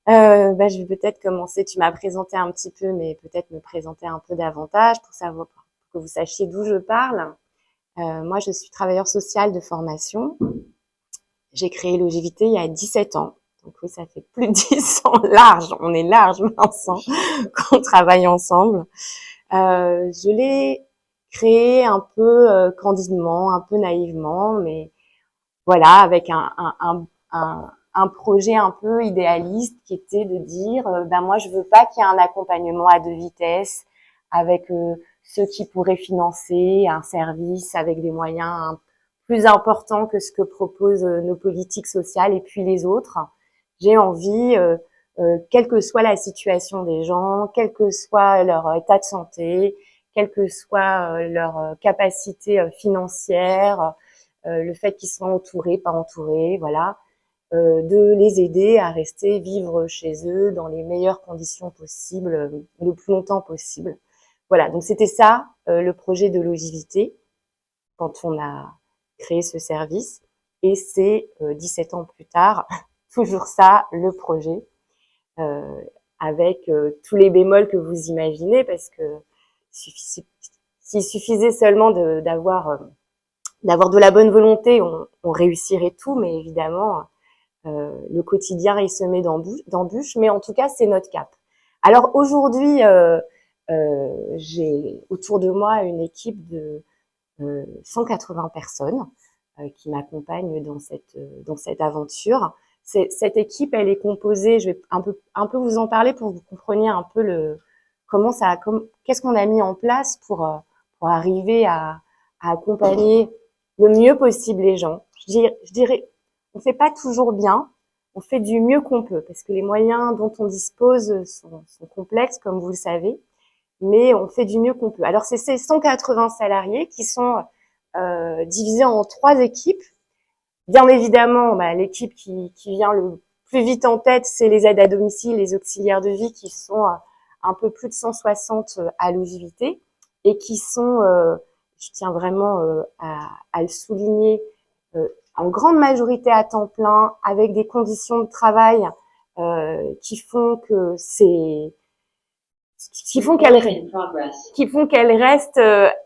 Je vais peut-être commencer. Tu m'as présenté un petit peu, mais peut-être me présenter un peu davantage pour savoir, pour que vous sachiez d'où je parle. Moi, je suis travailleur social de formation. J'ai créé Logivité il y a 17 ans. Donc oui, ça fait plus de 10 ans large. On est large, Vincent, qu'on travaille ensemble. Je l'ai créé un peu candidement, un peu naïvement, mais voilà, avec un projet un peu idéaliste qui était de dire, moi je veux pas qu'il y ait un accompagnement à deux vitesses avec ceux qui pourraient financer un service avec des moyens plus importants que ce que proposent nos politiques sociales et puis les autres. J'ai envie, quelle que soit la situation des gens, quel que soit leur état de santé, quelle que soit leur capacité financière, le fait qu'ils soient entourés, pas entourés, voilà, de les aider à rester vivre chez eux dans les meilleures conditions possibles, le plus longtemps possible. Voilà, donc c'était ça le projet de Logivité quand on a créé ce service. Et c'est 17 ans plus tard, toujours ça, le projet, euh, avec tous les bémols que vous imaginez, parce que s'il suffisait seulement d'avoir de la bonne volonté, on réussirait tout, mais évidemment, le quotidien il se met d'embûches, mais en tout cas, c'est notre cap. Alors aujourd'hui, j'ai autour de moi une équipe de 180 personnes qui m'accompagnent dans cette aventure. Cette équipe, elle est composée, je vais un peu vous en parler pour que vous compreniez un peu qu'est-ce qu'on a mis en place pour arriver à accompagner le mieux possible les gens. Je dirais, on fait pas toujours bien, on fait du mieux qu'on peut parce que les moyens dont on dispose sont complexes, comme vous le savez, mais on fait du mieux qu'on peut. Alors c'est ces 180 salariés qui sont divisés en 3 équipes. Bien évidemment, l'équipe qui vient le plus vite en tête, c'est les aides à domicile, les auxiliaires de vie qui sont un peu plus de 160 à Logivité et qui sont, je tiens vraiment à le souligner, en grande majorité à temps plein, avec des conditions de travail qui font que c'est qui font qu'elles restent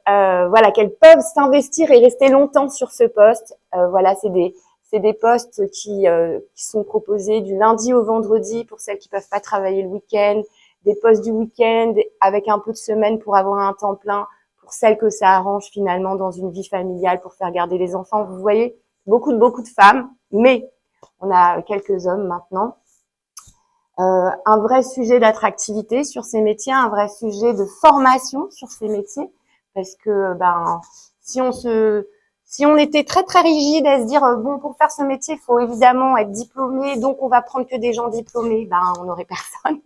voilà, qu'elles peuvent s'investir et rester longtemps sur ce poste. Voilà, c'est des postes qui sont proposés du lundi au vendredi pour celles qui peuvent pas travailler le week-end, des postes du week-end avec un peu de semaine pour avoir un temps plein pour celles que ça arrange finalement dans une vie familiale pour faire garder les enfants. Vous voyez, beaucoup de femmes, mais on a quelques hommes maintenant. Un vrai sujet d'attractivité sur ces métiers, un vrai sujet de formation sur ces métiers, parce que si on était très rigide à se dire bon, pour faire ce métier il faut évidemment être diplômé, donc on va prendre que des gens diplômés, on n'aurait personne.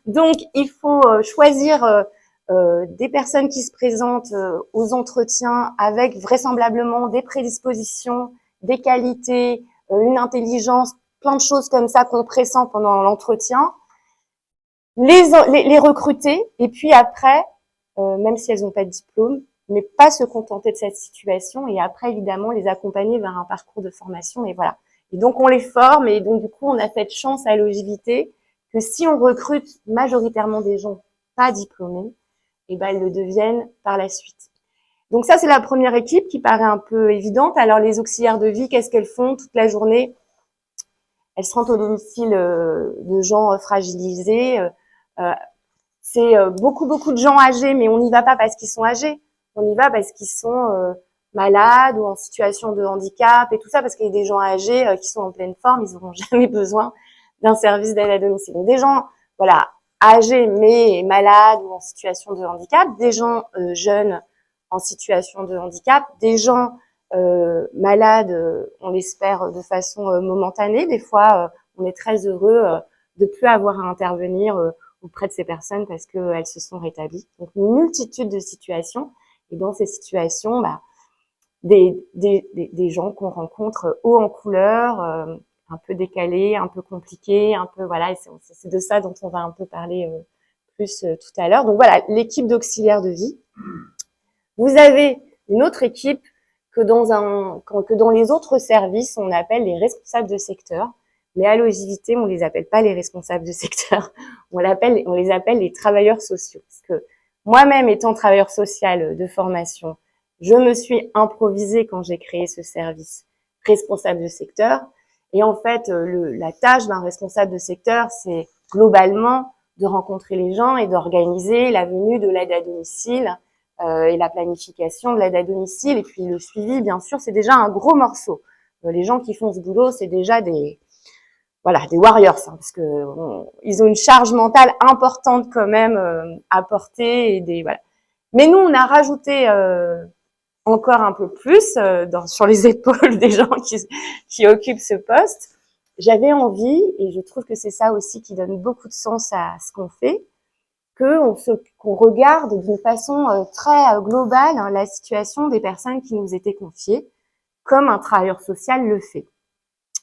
Donc il faut choisir des personnes qui se présentent aux entretiens avec vraisemblablement des prédispositions, des qualités, une intelligence, plein de choses comme ça qu'on pressent pendant l'entretien, les recruter et puis après, même si elles n'ont pas de diplôme, mais pas se contenter de cette situation et après évidemment les accompagner vers un parcours de formation et voilà. Et donc on les forme et donc du coup on a cette chance à Logivité que si on recrute majoritairement des gens pas diplômés, et elles le deviennent par la suite. Donc ça c'est la première équipe qui paraît un peu évidente. Alors les auxiliaires de vie, qu'est-ce qu'elles font toute la journée? Elles se rendent au domicile de gens fragilisés. C'est beaucoup de gens âgés, mais on n'y va pas parce qu'ils sont âgés. On y va parce qu'ils sont malades ou en situation de handicap et tout ça, parce qu'il y a des gens âgés qui sont en pleine forme, ils n'auront jamais besoin d'un service d'aide à domicile. Donc des gens, voilà, âgés mais malades ou en situation de handicap, des gens jeunes en situation de handicap, des gens malades, on l'espère de façon momentanée. Des fois, on est très heureux de plus avoir à intervenir auprès de ces personnes parce qu'elles se sont rétablies. Donc une multitude de situations. Et dans ces situations, des gens qu'on rencontre haut en couleur, un peu décalés, un peu compliqués, un peu voilà. Et c'est de ça dont on va un peu parler plus tout à l'heure. Donc voilà, l'équipe d'auxiliaires de vie. Vous avez une autre équipe que dans les autres services, on appelle les responsables de secteur. Mais à l'OJVT, on les appelle pas les responsables de secteur, on les appelle les travailleurs sociaux. Parce que moi-même, étant travailleur social de formation, je me suis improvisée quand j'ai créé ce service responsable de secteur. Et en fait, la tâche d'un responsable de secteur, c'est globalement de rencontrer les gens et d'organiser la venue de l'aide à domicile et la planification de l'aide à domicile. Et puis le suivi, bien sûr, c'est déjà un gros morceau. Les gens qui font ce boulot, c'est déjà des warriors, hein, parce que ils ont une charge mentale importante quand même à porter et voilà. Mais nous, on a rajouté encore un peu plus sur les épaules des gens qui occupent ce poste. J'avais envie, et je trouve que c'est ça aussi qui donne beaucoup de sens à ce qu'on fait, qu'on regarde d'une façon très globale la situation des personnes qui nous étaient confiées, comme un travailleur social le fait.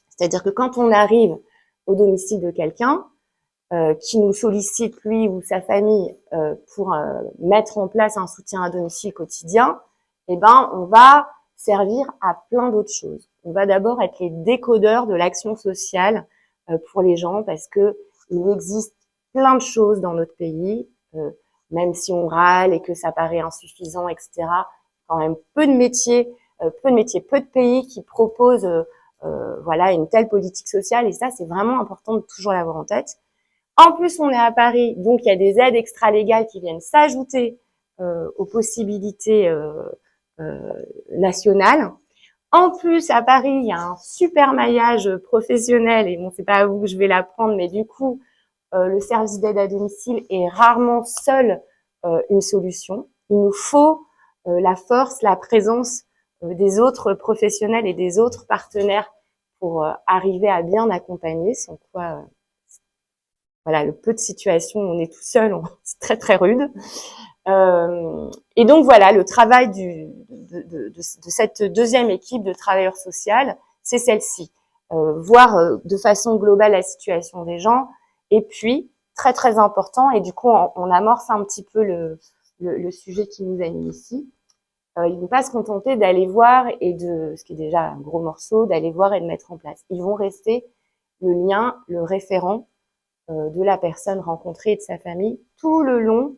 C'est-à-dire que quand on arrive au domicile de quelqu'un qui nous sollicite, lui ou sa famille, pour mettre en place un soutien à domicile quotidien, eh ben, on va servir à plein d'autres choses. On va d'abord être les décodeurs de l'action sociale pour les gens, parce que il existe plein de choses dans notre pays, même si on râle et que ça paraît insuffisant, etc. Quand même peu de métiers, peu de pays qui proposent voilà, une telle politique sociale, et ça, c'est vraiment important de toujours l'avoir en tête. En plus, on est à Paris, donc il y a des aides extra-légales qui viennent s'ajouter aux possibilités nationales. En plus, à Paris, il y a un super maillage professionnel, et bon, c'est pas à vous que je vais l'apprendre, mais du coup, le service d'aide à domicile est rarement seul une solution. Il nous faut la force, la présence des autres professionnels et des autres partenaires pour arriver à bien accompagner, sans quoi voilà, le peu de situations où on est tout seul, c'est très très rude. Et donc voilà, le travail de cette deuxième équipe de travailleurs sociaux, c'est celle-ci. Voir de façon globale la situation des gens, et puis, très très important, et du coup on amorce un petit peu le sujet qui nous anime ici, ils vont pas se contenter d'aller voir ce qui est déjà un gros morceau, d'aller voir et de mettre en place. Ils vont rester le lien, le référent de la personne rencontrée et de sa famille tout le long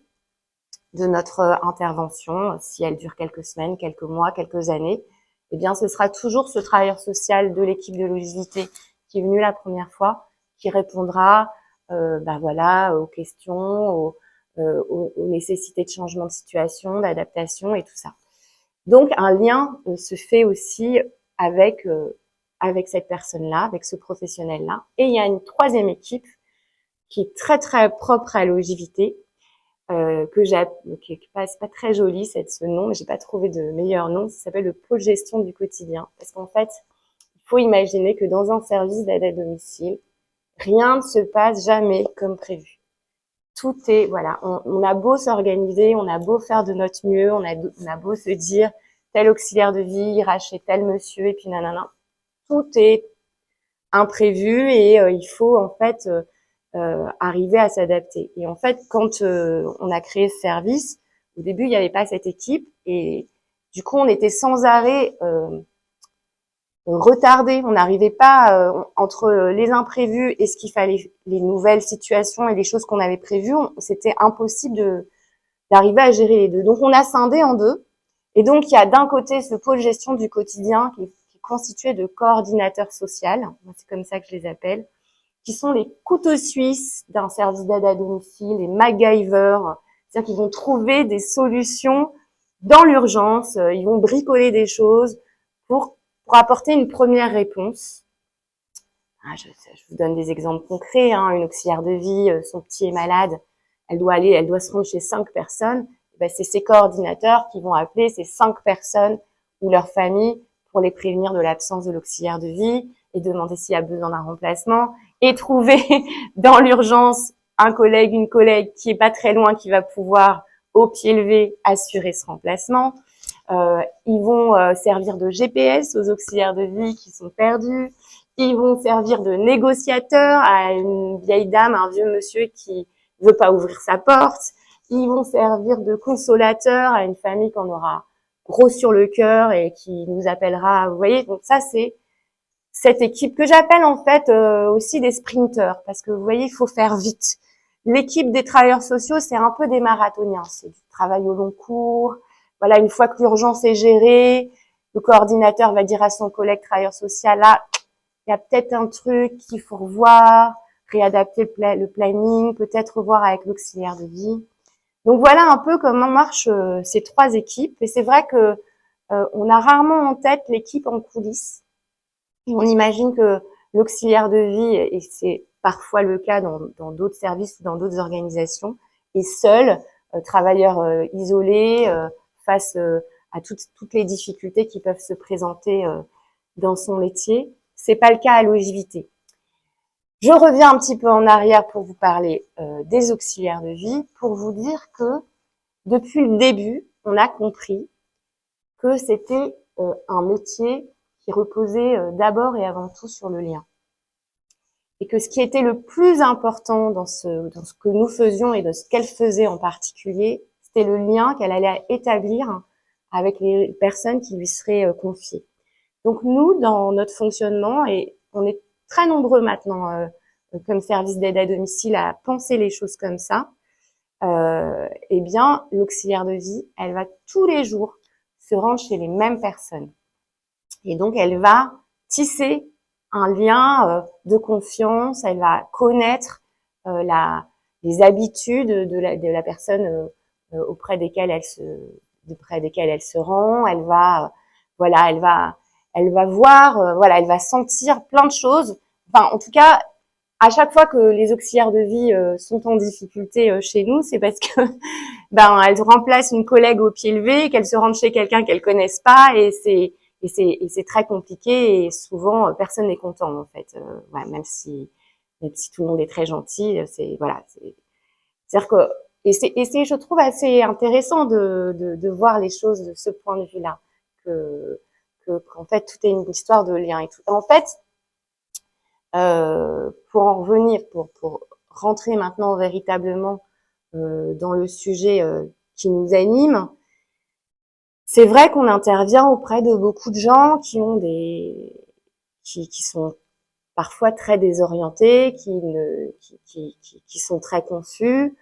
de notre intervention. Si elle dure quelques semaines, quelques mois, quelques années, eh bien ce sera toujours ce travailleur social de l'équipe de l'OJVT qui est venu la première fois, qui répondra voilà, aux questions, aux nécessités de changement de situation, d'adaptation et tout ça. Donc un lien se fait aussi avec cette personne-là, avec ce professionnel-là. Et il y a une troisième équipe qui est très très propre à l'OJVT, qui est pas très joli ce nom, mais j'ai pas trouvé de meilleur nom. Ça s'appelle le pôle gestion du quotidien, parce qu'en fait, il faut imaginer que dans un service d'aide à domicile, rien ne se passe jamais comme prévu. Tout est, voilà, on a beau s'organiser, on a beau faire de notre mieux, on a beau se dire tel auxiliaire de vie ira chez tel monsieur et puis nanana, tout est imprévu et il faut en fait arriver à s'adapter. Et en fait, quand on a créé ce service, au début, il n'y avait pas cette équipe et du coup, on était sans arrêt retardés. On n'arrivait pas entre les imprévus et ce qu'il fallait, les nouvelles situations et les choses qu'on avait prévues, c'était impossible d'arriver à gérer les deux. Donc, on a scindé en deux. Et donc, il y a d'un côté ce pôle gestion du quotidien qui est constitué de coordinateurs sociaux, c'est comme ça que je les appelle, qui sont les couteaux suisses d'un service d'aide à domicile, les MacGyver, c'est-à-dire qu'ils vont trouver des solutions dans l'urgence, ils vont bricoler des choses pour apporter une première réponse. Je vous donne des exemples concrets. Une auxiliaire de vie, son petit est malade, elle doit se rendre chez 5 personnes. C'est ces coordinateurs qui vont appeler ces 5 personnes ou leurs familles pour les prévenir de l'absence de l'auxiliaire de vie et demander s'il y a besoin d'un remplacement et trouver dans l'urgence un collègue, une collègue qui est pas très loin, qui va pouvoir au pied levé assurer ce remplacement. Ils vont servir de GPS aux auxiliaires de vie qui sont perdus. Ils vont servir de négociateurs à une vieille dame, un vieux monsieur qui veut pas ouvrir sa porte. Ils vont servir de consolateurs à une famille qu'on aura gros sur le cœur et qui nous appellera. Vous voyez, donc ça c'est cette équipe que j'appelle en fait aussi des sprinteurs, parce que vous voyez, il faut faire vite. L'équipe des travailleurs sociaux, c'est un peu des marathoniens, c'est du travail au long cours. Voilà, une fois que l'urgence est gérée, le coordinateur va dire à son collègue travailleur social, là, il y a peut-être un truc qu'il faut revoir, réadapter le planning, peut-être revoir avec l'auxiliaire de vie. Donc voilà un peu comment marchent ces trois équipes. Et c'est vrai que on a rarement en tête l'équipe en coulisses. Et on imagine que l'auxiliaire de vie, et c'est parfois le cas dans d'autres services ou dans d'autres organisations, est seul, travailleur isolé, face à toutes les difficultés qui peuvent se présenter dans son métier. C'est pas le cas à l'OJVT. Je reviens un petit peu en arrière pour vous parler des auxiliaires de vie, pour vous dire que depuis le début, on a compris que c'était un métier qui reposait d'abord et avant tout sur le lien. Et que ce qui était le plus important dans ce que nous faisions et de ce qu'elle faisait en particulier, c'était le lien qu'elle allait établir avec les personnes qui lui seraient confiées. Donc nous, dans notre fonctionnement, et on est très nombreux maintenant comme service d'aide à domicile à penser les choses comme ça, eh bien, l'auxiliaire de vie, elle va tous les jours se rendre chez les mêmes personnes. Et donc, elle va tisser un lien de confiance, elle va connaître les habitudes de la personne auprès desquelles elle se rend. Elle va, voilà, elle va voir, voilà, elle va sentir plein de choses. Enfin, en tout cas, à chaque fois que les auxiliaires de vie sont en difficulté chez nous, c'est parce que elles remplacent une collègue au pied levé, qu'elles se rendent chez quelqu'un qu'elles connaissent pas, et c'est très compliqué, et souvent personne n'est content en fait. Ouais, même si tout le monde est très gentil, c'est voilà, c'est-à-dire que c'est je trouve assez intéressant de voir les choses de ce point de vue-là, qu'en fait tout est une histoire de lien et tout. En fait, pour en revenir, pour rentrer maintenant véritablement dans le sujet qui nous anime, c'est vrai qu'on intervient auprès de beaucoup de gens qui ont qui sont parfois très désorientés, qui sont très confus.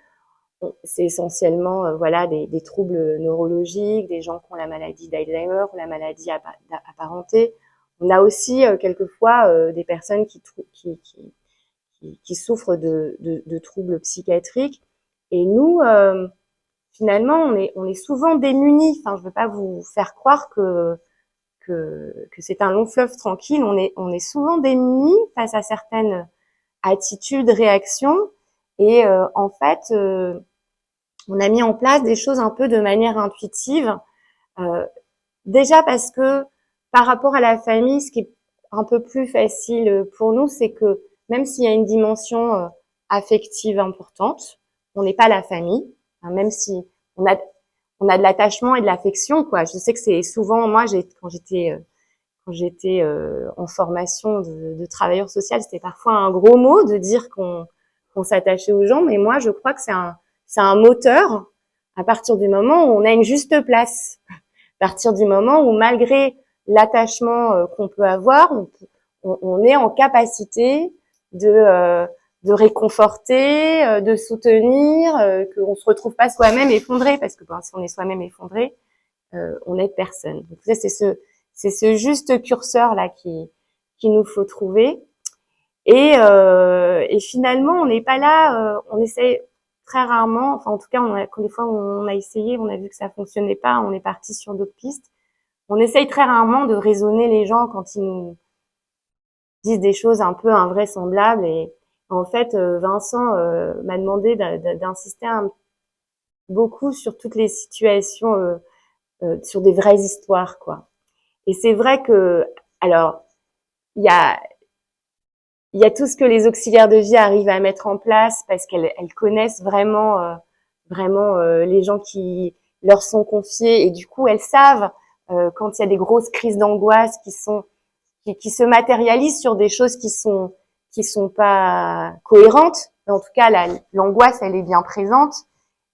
C'est essentiellement voilà des troubles neurologiques, des gens qui ont la maladie d'Alzheimer ou la maladie apparentée. On a aussi quelquefois des personnes qui souffrent de troubles psychiatriques. Et nous, finalement, on est souvent démunis. Enfin, je veux pas vous faire croire que c'est un long fleuve tranquille. On est souvent démunis face à certaines attitudes, réactions. Et en fait, on a mis en place des choses un peu de manière intuitive. Déjà parce que par rapport à la famille, ce qui est un peu plus facile pour nous, c'est que même s'il y a une dimension affective importante, on n'est pas la famille, hein, même si on a de l'attachement et de l'affection, quoi. Je sais que c'est souvent, moi, quand j'étais en formation de travailleur social, c'était parfois un gros mot de dire qu'on s'attachait aux gens, mais moi, je crois que c'est un moteur à partir du moment où on a une juste place. À partir du moment où, malgré l'attachement qu'on peut avoir, on est en capacité de réconforter, de soutenir, qu'on se retrouve pas soi-même effondré, parce que si on est soi-même effondré, on est personne. Donc ça, c'est ce juste curseur là qui nous faut trouver. Et finalement, on n'est pas là. On essaie très rarement. Enfin, en tout cas, quand des fois on a essayé, on a vu que ça fonctionnait pas. On est parti sur d'autres pistes. On essaye très rarement de raisonner les gens quand ils nous disent des choses un peu invraisemblables. Et en fait, Vincent m'a demandé d'insister beaucoup sur toutes les situations, sur des vraies histoires, quoi. Et c'est vrai que, alors, il y a tout ce que les auxiliaires de vie arrivent à mettre en place parce qu'elles connaissent vraiment les gens qui leur sont confiés, et du coup elles savent quand il y a des grosses crises d'angoisse qui se matérialisent sur des choses qui sont pas cohérentes. Mais en tout cas, l'angoisse, elle est bien présente.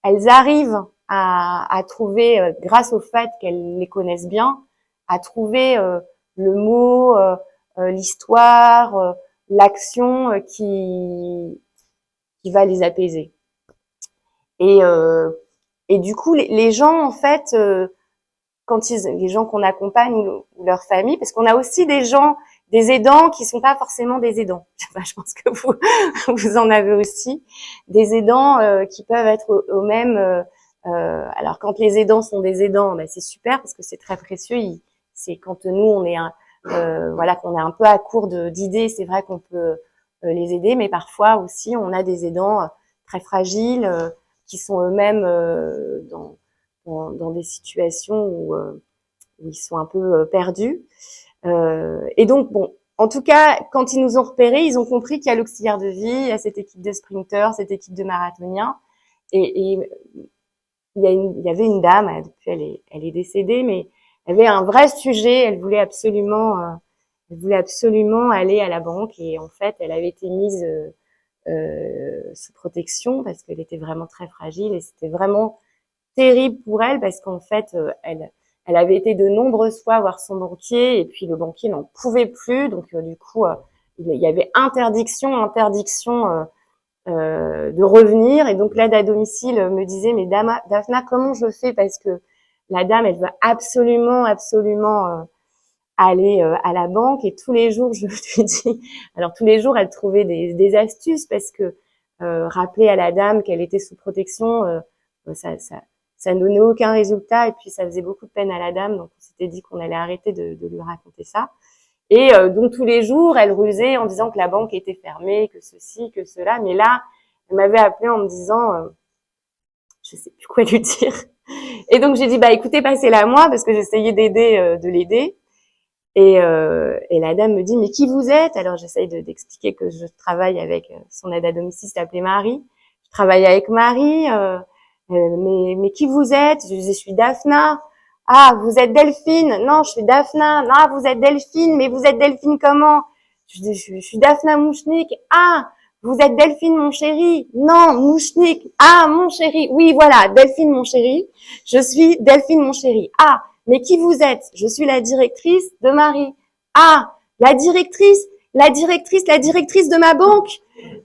Elles arrivent à trouver, grâce au fait qu'elles les connaissent bien, à trouver le mot l'histoire, l'action qui va les apaiser. Et, euh, et du coup, les gens, en fait, les gens qu'on accompagne ou leur famille, parce qu'on a aussi des aidants qui sont pas forcément des aidants. Je pense que vous en avez aussi des aidants qui peuvent être au même. Alors quand les aidants sont des aidants, ben c'est super parce que c'est très précieux. C'est quand nous on est voilà qu'on est un peu à court d'idées, c'est vrai qu'on peut les aider, mais parfois aussi on a des aidants très fragiles qui sont eux-mêmes dans des situations où ils sont un peu perdus. Et donc, bon, en tout cas, quand ils nous ont repérés, ils ont compris qu'il y a l'auxiliaire de vie, il y a cette équipe de sprinteurs, cette équipe de marathoniens. Et il y avait une dame, depuis elle est décédée, mais elle avait un vrai sujet. Elle voulait absolument aller à la banque. Et en fait, elle avait été mise sous protection parce qu'elle était vraiment très fragile et c'était vraiment terrible pour elle parce qu'en fait, elle avait été de nombreuses fois voir son banquier et puis le banquier n'en pouvait plus. Donc du coup, il y avait interdiction de revenir. Et donc l'aide à domicile me disait, mais Daphna, comment je fais parce que la dame, elle veut absolument aller à la banque et tous les jours, je lui dis, alors tous les jours, elle trouvait des astuces parce que rappeler à la dame qu'elle était sous protection, ça ne donnait aucun résultat et puis ça faisait beaucoup de peine à la dame, donc on s'était dit qu'on allait arrêter de lui raconter ça. Et donc tous les jours, elle rusait en disant que la banque était fermée, que ceci, que cela. Mais là, elle m'avait appelé en me disant, je sais plus quoi lui dire. Et donc j'ai dit, bah écoutez, passez-la à moi parce que j'essayais de l'aider. Et la dame me dit, mais qui vous êtes? Alors j'essaye d'expliquer que je travaille avec son aide à domicile, s'appelait Marie. Je travaille avec Marie. Mais qui vous êtes? Je suis Daphna. Ah, vous êtes Delphine? Non, je suis Daphna. Non, vous êtes Delphine, mais vous êtes Delphine comment? Je suis Daphna Mouchnik. Ah, vous êtes Delphine mon chéri? Non, Mouchnik. Ah, mon chéri. Oui, voilà, Delphine mon chéri. Je suis Delphine mon chéri. Ah, mais qui vous êtes? Je suis la directrice de Marie. Ah, la directrice de ma banque.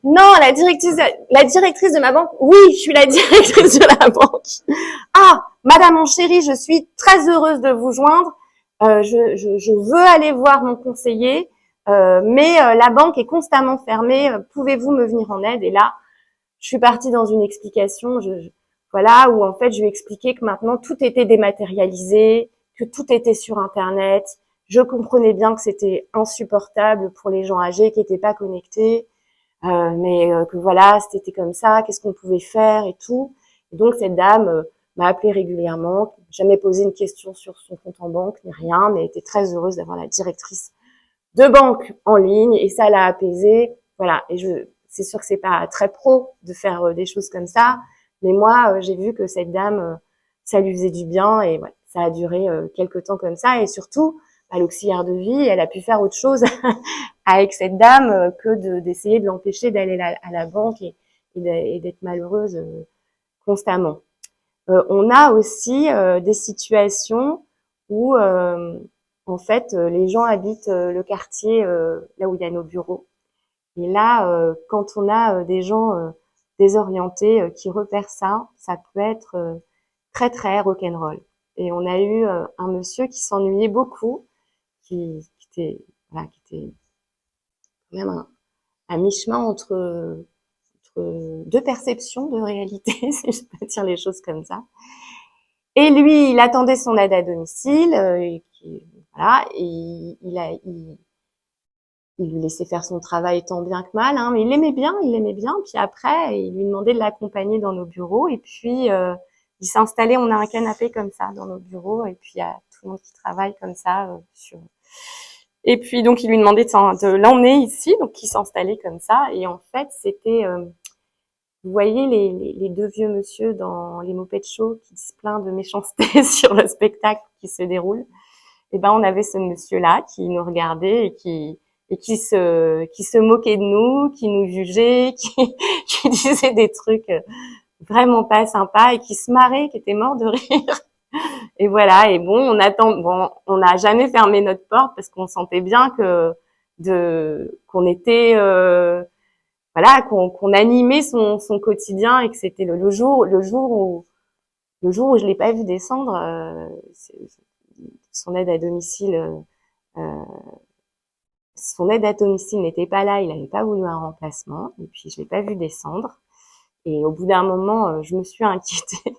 Non, la directrice de ma banque. Oui, je suis la directrice de la banque. Ah, Madame mon chéri, je suis très heureuse de vous joindre. Je veux aller voir mon conseiller, mais la banque est constamment fermée. Pouvez-vous me venir en aide? Et là, je suis partie dans une explication, voilà, où en fait, je lui ai expliqué que maintenant tout était dématérialisé, que tout était sur Internet. Je comprenais bien que c'était insupportable pour les gens âgés qui n'étaient pas connectés. Mais que voilà, c'était comme ça, qu'est-ce qu'on pouvait faire et tout. Et donc cette dame m'a appelé régulièrement, jamais posé une question sur son compte en banque ni rien, mais était très heureuse d'avoir la directrice de banque en ligne et ça l'a apaisée. Voilà, et c'est sûr que c'est pas très pro de faire des choses comme ça, mais moi j'ai vu que cette dame ça lui faisait du bien et voilà, ça a duré quelques temps comme ça et surtout à l'auxiliaire de vie, elle a pu faire autre chose avec cette dame que d'essayer de l'empêcher d'aller à la banque et d'être malheureuse constamment. On a aussi des situations où en fait les gens habitent le quartier là où il y a nos bureaux. Et là, quand on a des gens désorientés qui repèrent ça, ça peut être très très rock'n'roll. Et on a eu un monsieur qui s'ennuyait beaucoup, qui était même un mi-chemin entre deux perceptions de réalité, si je peux dire les choses comme ça. Et lui, il attendait son aide à domicile, voilà, et il lui laissait faire son travail tant bien que mal, hein, mais il l'aimait bien. Puis après, il lui demandait de l'accompagner dans nos bureaux, et puis il s'est installé. On a un canapé comme ça dans nos bureaux, et puis il y a tout le monde qui travaille comme ça Et puis donc il lui demandait de l'emmener ici, donc il s'installait comme ça. Et en fait, c'était vous voyez les deux vieux monsieur dans les Muppet Show qui se plaignent de méchanceté sur le spectacle qui se déroule. Et ben on avait ce monsieur-là qui nous regardait et qui se moquait de nous, qui nous jugeait, qui disait des trucs vraiment pas sympas et qui se marrait, qui était mort de rire. Et voilà. Et bon, on n'a jamais fermé notre porte parce qu'on sentait bien que qu'on était voilà, qu'on animait son quotidien et que c'était le jour où je l'ai pas vu descendre, son aide à domicile n'était pas là, il n'avait pas voulu un remplacement et puis je l'ai pas vu descendre. Et au bout d'un moment, je me suis inquiétée.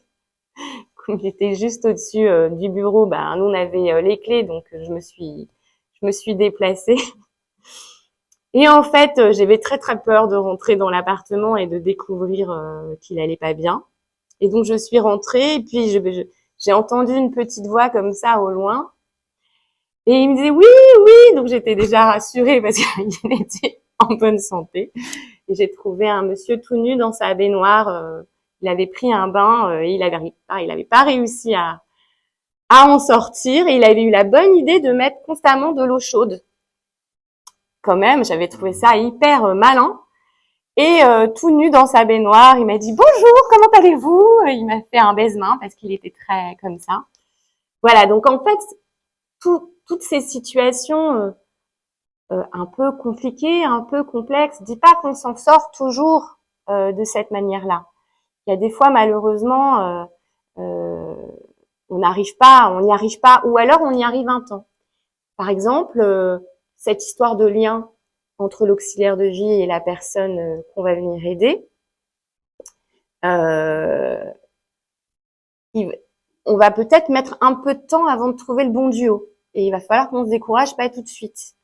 Comme j'étais juste au-dessus du bureau, nous on avait les clés, donc je me suis déplacée. Et en fait, j'avais très très peur de rentrer dans l'appartement et de découvrir qu'il allait pas bien. Et donc je suis rentrée et puis j'ai entendu une petite voix comme ça au loin. Et il me disait oui, oui. Donc j'étais déjà rassurée parce qu'il était en bonne santé. Et j'ai trouvé un monsieur tout nu dans sa baignoire. Il avait pris un bain et il avait pas réussi à en sortir. Et il avait eu la bonne idée de mettre constamment de l'eau chaude. Quand même, j'avais trouvé ça hyper malin. Et tout nu dans sa baignoire, il m'a dit bonjour, comment allez-vous? Il m'a fait un baise-main parce qu'il était très comme ça. Voilà, donc en fait, toutes ces situations un peu compliquées, un peu complexes, je dis pas qu'on s'en sort toujours de cette manière-là. Il y a des fois, malheureusement, on n'y arrive pas, ou alors on y arrive un temps. Par exemple, cette histoire de lien entre l'auxiliaire de vie et la personne qu'on va venir aider, on va peut-être mettre un peu de temps avant de trouver le bon duo. Et il va falloir qu'on se décourage pas tout de suite.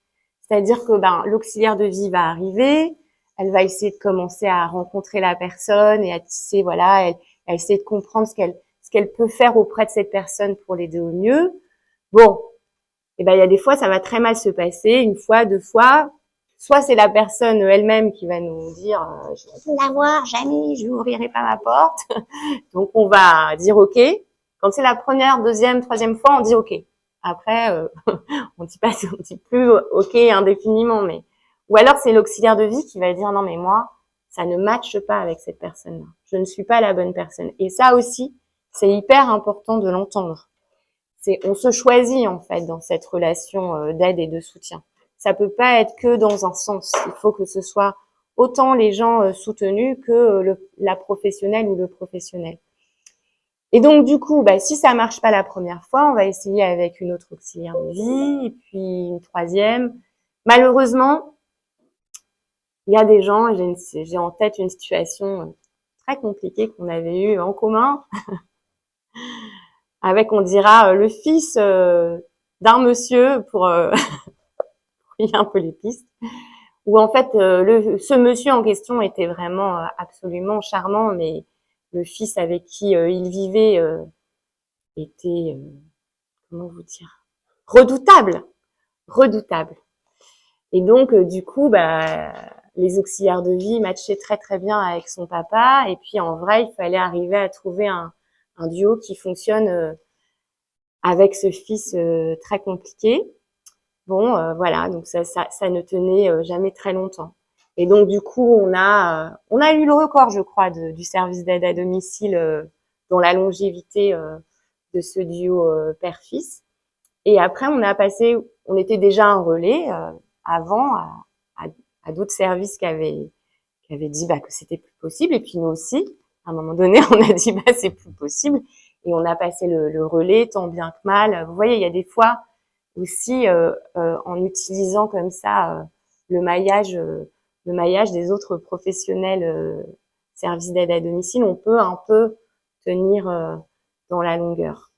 C'est-à-dire que l'auxiliaire de vie va arriver, elle va essayer de commencer à rencontrer la personne et à tisser, voilà, elle essayer de comprendre ce qu'elle peut faire auprès de cette personne pour l'aider au mieux. Bon, il y a des fois ça va très mal se passer, une fois, deux fois. Soit c'est la personne elle-même qui va nous dire je vais la voir, jamais je n'ouvrirai pas ma porte. Donc on va dire ok. Quand c'est la première, deuxième, troisième fois, on dit ok. Après, on dit plus ok indéfiniment, mais ou alors c'est l'auxiliaire de vie qui va dire non mais moi ça ne matche pas avec cette personne-là. Je ne suis pas la bonne personne. Et ça aussi, c'est hyper important de l'entendre. On se choisit en fait dans cette relation d'aide et de soutien. Ça peut pas être que dans un sens. Il faut que ce soit autant les gens soutenus que la professionnelle ou le professionnel. Et donc du coup, si ça marche pas la première fois, on va essayer avec une autre auxiliaire de vie et puis une troisième. Malheureusement, il y a des gens, j'ai en tête une situation très compliquée qu'on avait eue en commun avec, on dira, le fils d'un monsieur pour brouiller un peu les pistes, où en fait ce monsieur en question était vraiment absolument charmant, mais le fils avec qui il vivait était comment vous dire, redoutable, redoutable. Et donc du coup, les auxiliaires de vie matchaient très très bien avec son papa. Et puis en vrai, il fallait arriver à trouver un duo qui fonctionne avec ce fils très compliqué. Bon, voilà, donc ça ne tenait jamais très longtemps. Et donc du coup, on a eu le record, je crois, du service d'aide à domicile dans la longévité de ce duo père-fils. Et après, on était déjà un relais avant à d'autres services qui avaient dit que c'était plus possible. Et puis nous aussi, à un moment donné, on a dit c'est plus possible. Et on a passé le relais tant bien que mal. Vous voyez, il y a des fois aussi en utilisant comme ça le maillage des autres professionnels services d'aide à domicile, on peut un peu tenir dans la longueur.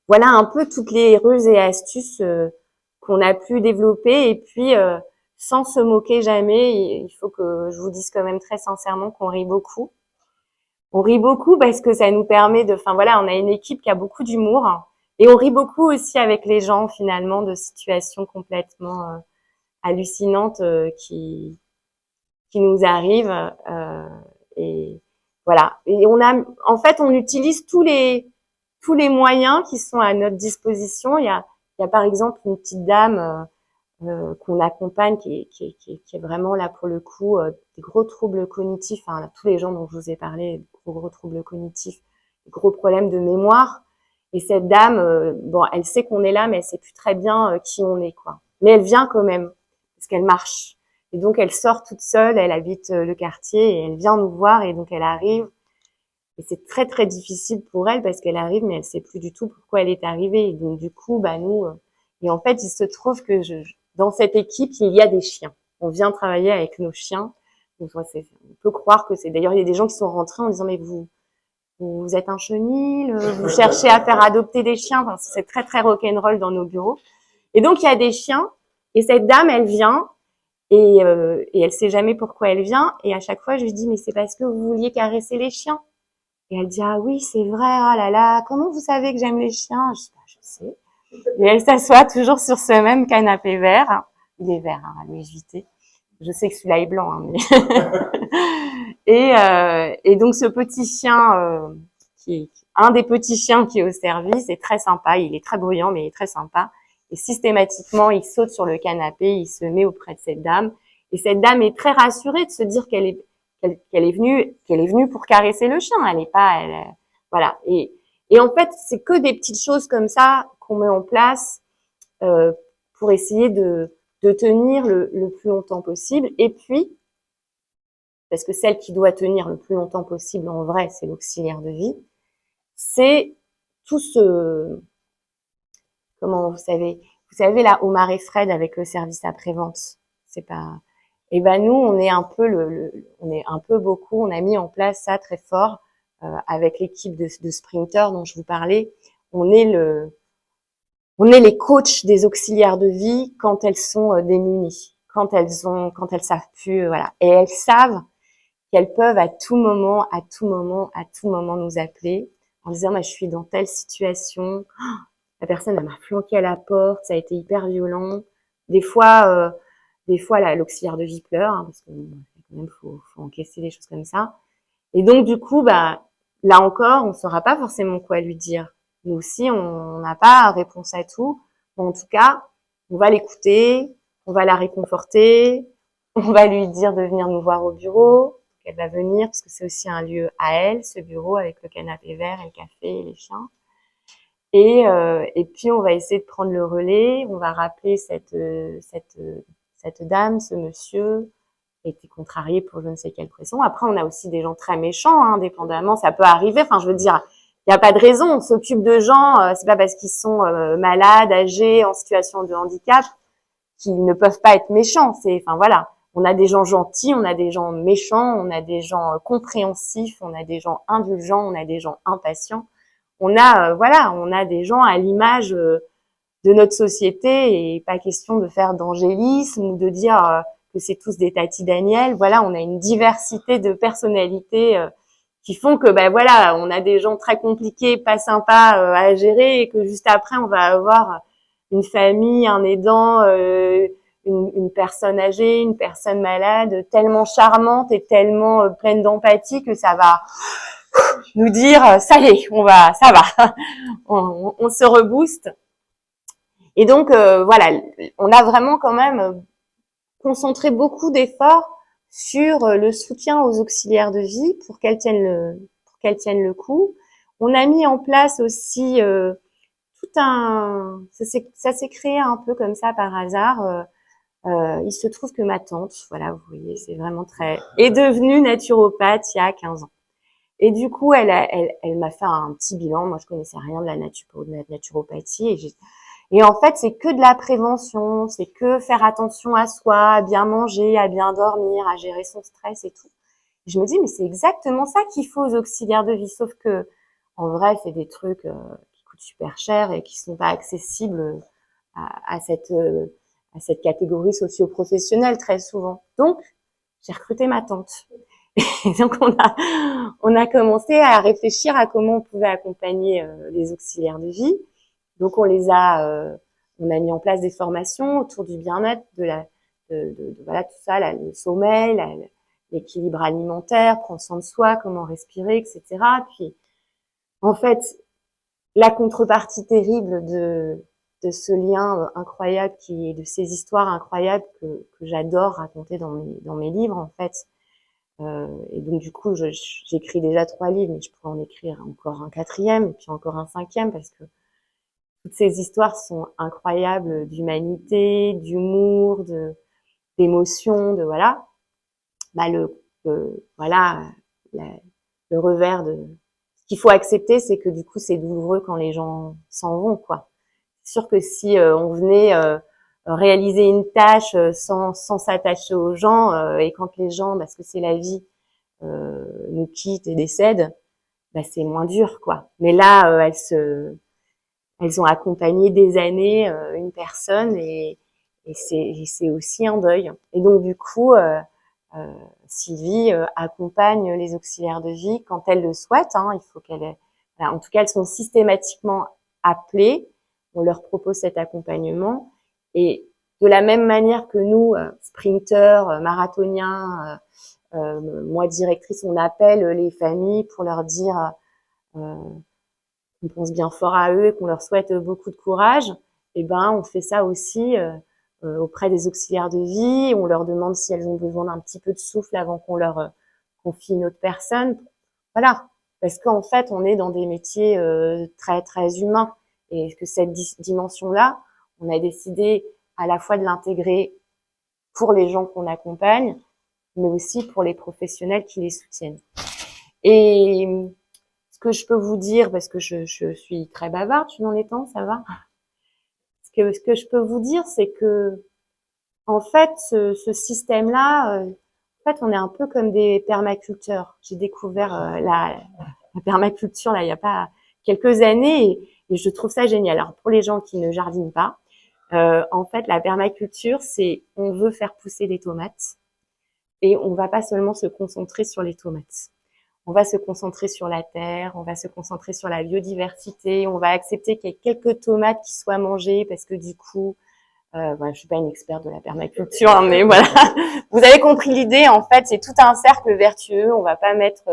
Voilà un peu toutes les ruses et astuces qu'on a pu développer. Et puis, sans se moquer jamais, il faut que je vous dise quand même très sincèrement qu'on rit beaucoup. On rit beaucoup parce que ça nous permet on a une équipe qui a beaucoup d'humour. Et on rit beaucoup aussi avec les gens, finalement, de situations complètement hallucinantes qui nous arrivent. Et voilà. Et en fait, on utilise tous les moyens qui sont à notre disposition. Il y a par exemple une petite dame qu'on accompagne qui est vraiment là pour le coup des gros troubles cognitifs. Là, tous les gens dont je vous ai parlé, des gros troubles cognitifs, des gros problèmes de mémoire. Et cette dame, elle sait qu'on est là, mais elle sait plus très bien qui on est, quoi. Mais elle vient quand même puisqu'elle marche. Et donc, elle sort toute seule, elle habite le quartier et elle vient nous voir et donc elle arrive. Et c'est très, très difficile pour elle parce qu'elle arrive, mais elle sait plus du tout pourquoi elle est arrivée. Et donc, du coup, nous, et en fait, il se trouve que dans cette équipe, il y a des chiens. On vient travailler avec nos chiens. Donc, on peut croire que d'ailleurs, il y a des gens qui sont rentrés en disant, mais vous êtes un chenil, vous cherchez à faire adopter des chiens. Enfin, c'est très, très rock'n'roll dans nos bureaux. Et donc, il y a des chiens. Et cette dame, elle vient. Et elle sait jamais pourquoi elle vient. Et à chaque fois, je lui dis, mais c'est parce que vous vouliez caresser les chiens. Et elle dit, ah oui, c'est vrai, ah là là, comment vous savez que j'aime les chiens? Je dis, je sais. Et elle s'assoit toujours sur ce même canapé vert. Il est vert, à Louis Vuitton. Je sais que celui-là est blanc, hein, mais et donc ce petit chien, qui est un des petits chiens qui est au service, est très sympa. Il est très bruyant, mais il est très sympa. Et systématiquement, il saute sur le canapé, il se met auprès de cette dame. Et cette dame est très rassurée de se dire qu'elle est venue pour caresser le chien. Elle est pas, voilà. Et en fait, c'est que des petites choses comme ça qu'on met en place euh, pour essayer de tenir le plus longtemps possible. Et puis, parce que celle qui doit tenir le plus longtemps possible en vrai, c'est l'auxiliaire de vie, c'est tout ce, comment vous savez là, Omar et Fred avec le service après-vente, c'est pas, et nous, on est un peu on est un peu beaucoup, on a mis en place ça très fort, avec l'équipe de sprinters dont je vous parlais. On est les coachs des auxiliaires de vie quand elles sont démunies, quand elles savent plus, voilà. Et elles savent qu'elles peuvent à tout moment nous appeler en disant, je suis dans telle situation, la personne elle m'a flanqué à la porte, ça a été hyper violent. Des fois l'auxiliaire de vie pleure, hein, parce que quand même faut encaisser des choses comme ça. Et donc du coup, là encore, on saura pas forcément quoi lui dire. Nous aussi, on n'a pas réponse à tout. Mais en tout cas, on va l'écouter, on va la réconforter, on va lui dire de venir nous voir au bureau, qu'elle va venir, parce que c'est aussi un lieu à elle, ce bureau, avec le canapé vert et le café et les chiens. Et puis, on va essayer de prendre le relais, on va rappeler cette dame, ce monsieur, été contrarié pour je ne sais quelle raison. Après, on a aussi des gens très méchants, hein, dépendamment, ça peut arriver. Enfin, je veux dire, il n'y a pas de raison. On s'occupe de gens, c'est pas parce qu'ils sont malades, âgés, en situation de handicap, qu'ils ne peuvent pas être méchants. Enfin voilà, on a des gens gentils, on a des gens méchants, on a des gens compréhensifs, on a des gens indulgents, on a des gens impatients. On a des gens à l'image de notre société et pas question de faire d'angélisme ou de dire que c'est tous des Tati Daniel. Voilà, on a une diversité de personnalités qui font que on a des gens très compliqués, pas sympas à gérer et que juste après on va avoir une famille, un aidant, une personne âgée, une personne malade, tellement charmante et tellement pleine d'empathie que ça va nous dire ça y est, ça va, on se rebooste. Et donc on a vraiment quand même concentré beaucoup d'efforts sur le soutien aux auxiliaires de vie pour qu'elles tiennent le coup. On a mis en place aussi ça s'est créé un peu comme ça par hasard. Il se trouve que ma tante, voilà, vous voyez, c'est vraiment est devenue naturopathe il y a 15 ans. Et du coup, elle m'a fait un petit bilan. Moi, je connaissais rien de la naturopathie. Et en fait, c'est que de la prévention, c'est que faire attention à soi, à bien manger, à bien dormir, à gérer son stress et tout. Et je me dis, mais c'est exactement ça qu'il faut aux auxiliaires de vie. Sauf que, en vrai, c'est des trucs qui coûtent super cher et qui sont pas accessibles à cette catégorie socio-professionnelle très souvent. Donc, j'ai recruté ma tante. Et donc on a commencé à réfléchir à comment on pouvait accompagner les auxiliaires de vie. Donc on a mis en place des formations autour du bien-être, voilà tout ça, le sommeil, l'équilibre alimentaire, prendre soin de soi, comment respirer, etc. Puis en fait la contrepartie terrible de ce lien incroyable de ces histoires incroyables que j'adore raconter dans mes livres en fait. Et donc du coup, j'écris déjà 3 livres, mais je pourrais en écrire encore un 4e et puis encore un 5e parce que toutes ces histoires sont incroyables d'humanité, d'humour, d'émotions, de voilà, bah voilà, le revers de ce qu'il faut accepter, c'est que du coup c'est douloureux quand les gens s'en vont, quoi. C'est sûr que si on venait réaliser une tâche sans s'attacher aux gens et quand les gens, parce que c'est la vie, nous quittent et décèdent, bah c'est moins dur, quoi. Mais là, elles ont accompagné des années une personne et c'est aussi un deuil. Et donc du coup, Sylvie accompagne les auxiliaires de vie quand elles le souhaitent. Hein, il faut qu'elles, voilà, en tout cas, elles sont systématiquement appelées. On leur propose cet accompagnement et de la même manière que nous, sprinteurs, marathoniens, moi directrice, on appelle les familles pour leur dire qu'on pense bien fort à eux et qu'on leur souhaite beaucoup de courage. Et ben, on fait ça aussi auprès des auxiliaires de vie. On leur demande si elles ont besoin d'un petit peu de souffle avant qu'on leur confie une autre personne. Voilà, parce qu'en fait, on est dans des métiers très très humains et que cette dimension-là, on a décidé à la fois de l'intégrer pour les gens qu'on accompagne, mais aussi pour les professionnels qui les soutiennent. Et ce que je peux vous dire, parce que je suis très bavarde, je suis dans les temps, ça va. Ce que je peux vous dire, c'est que en fait, ce système-là, en fait, on est un peu comme des permaculteurs. J'ai découvert la permaculture là il y a pas quelques années et je trouve ça génial. Alors pour les gens qui ne jardinent pas, en fait, la permaculture, c'est on veut faire pousser des tomates et on va pas seulement se concentrer sur les tomates. On va se concentrer sur la terre, on va se concentrer sur la biodiversité, on va accepter qu'il y ait quelques tomates qui soient mangées parce que du coup, voilà, je suis pas une experte de la permaculture, hein, mais voilà, vous avez compris l'idée. En fait, c'est tout un cercle vertueux. On va pas mettre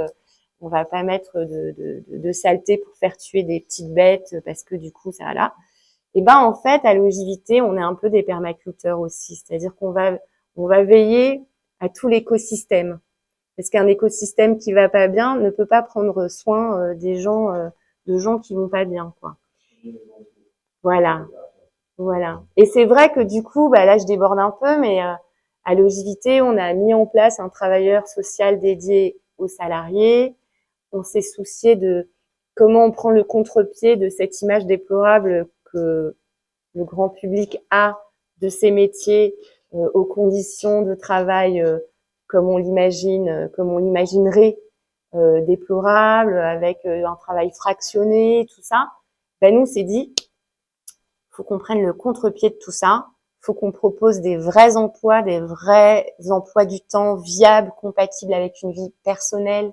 de saleté pour faire tuer des petites bêtes parce que du coup, ça là. Et ben en fait, à l'OJVT, on est un peu des permaculteurs aussi, c'est-à-dire qu'on va veiller à tout l'écosystème. Parce qu'un écosystème qui va pas bien ne peut pas prendre soin des gens, de gens qui vont pas bien, quoi. Voilà, voilà. Et c'est vrai que du coup, bah là, je déborde un peu, mais à l'OJVT, on a mis en place un travailleur social dédié aux salariés. On s'est soucié de comment on prend le contre-pied de cette image déplorable que le grand public a de ces métiers aux conditions de travail comme on l'imagine, comme on l'imaginerait, déplorable, avec un travail fractionné, tout ça. Ben nous, on s'est dit, faut qu'on prenne le contre-pied de tout ça. Faut qu'on propose des vrais emplois du temps viables, compatibles avec une vie personnelle.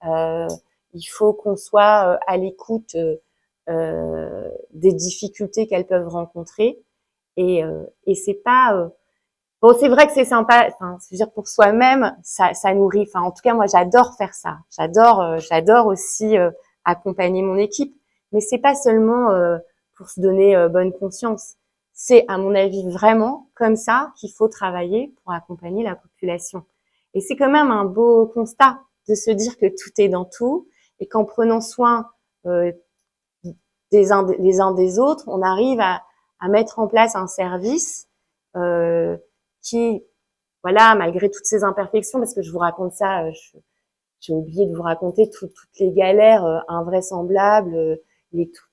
Il faut qu'on soit à l'écoute des difficultés qu'elles peuvent rencontrer. Et c'est pas bon, c'est vrai que c'est sympa. Enfin, je veux dire pour soi-même, ça nourrit. Enfin, en tout cas, moi, j'adore faire ça. J'adore aussi accompagner mon équipe. Mais c'est pas seulement pour se donner bonne conscience. C'est, à mon avis, vraiment comme ça qu'il faut travailler pour accompagner la population. Et c'est quand même un beau constat de se dire que tout est dans tout et qu'en prenant soin les uns des autres, on arrive à mettre en place un service qui, voilà, malgré toutes ces imperfections, parce que je vous raconte ça, j'ai oublié de vous raconter toutes les galères invraisemblables,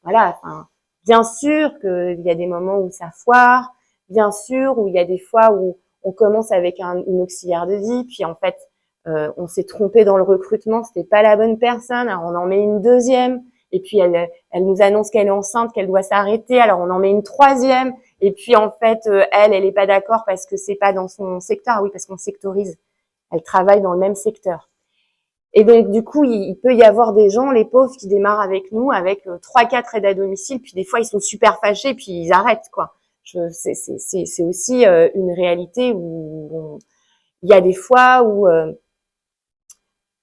voilà, enfin, bien sûr qu'il y a des moments où ça foire, bien sûr où il y a des fois où on commence avec une auxiliaire de vie, puis en fait, on s'est trompé dans le recrutement, c'était pas la bonne personne, alors on en met une deuxième, et puis elle nous annonce qu'elle est enceinte, qu'elle doit s'arrêter, alors on en met une troisième, et puis en fait, elle est pas d'accord parce que c'est pas dans son secteur, oui, parce qu'on sectorise, elle travaille dans le même secteur. Et donc, du coup, il peut y avoir des gens, les pauvres, qui démarrent avec nous, avec 3-4 aides à domicile, puis des fois, ils sont super fâchés, puis ils arrêtent, quoi. C'est aussi une réalité où il y a des fois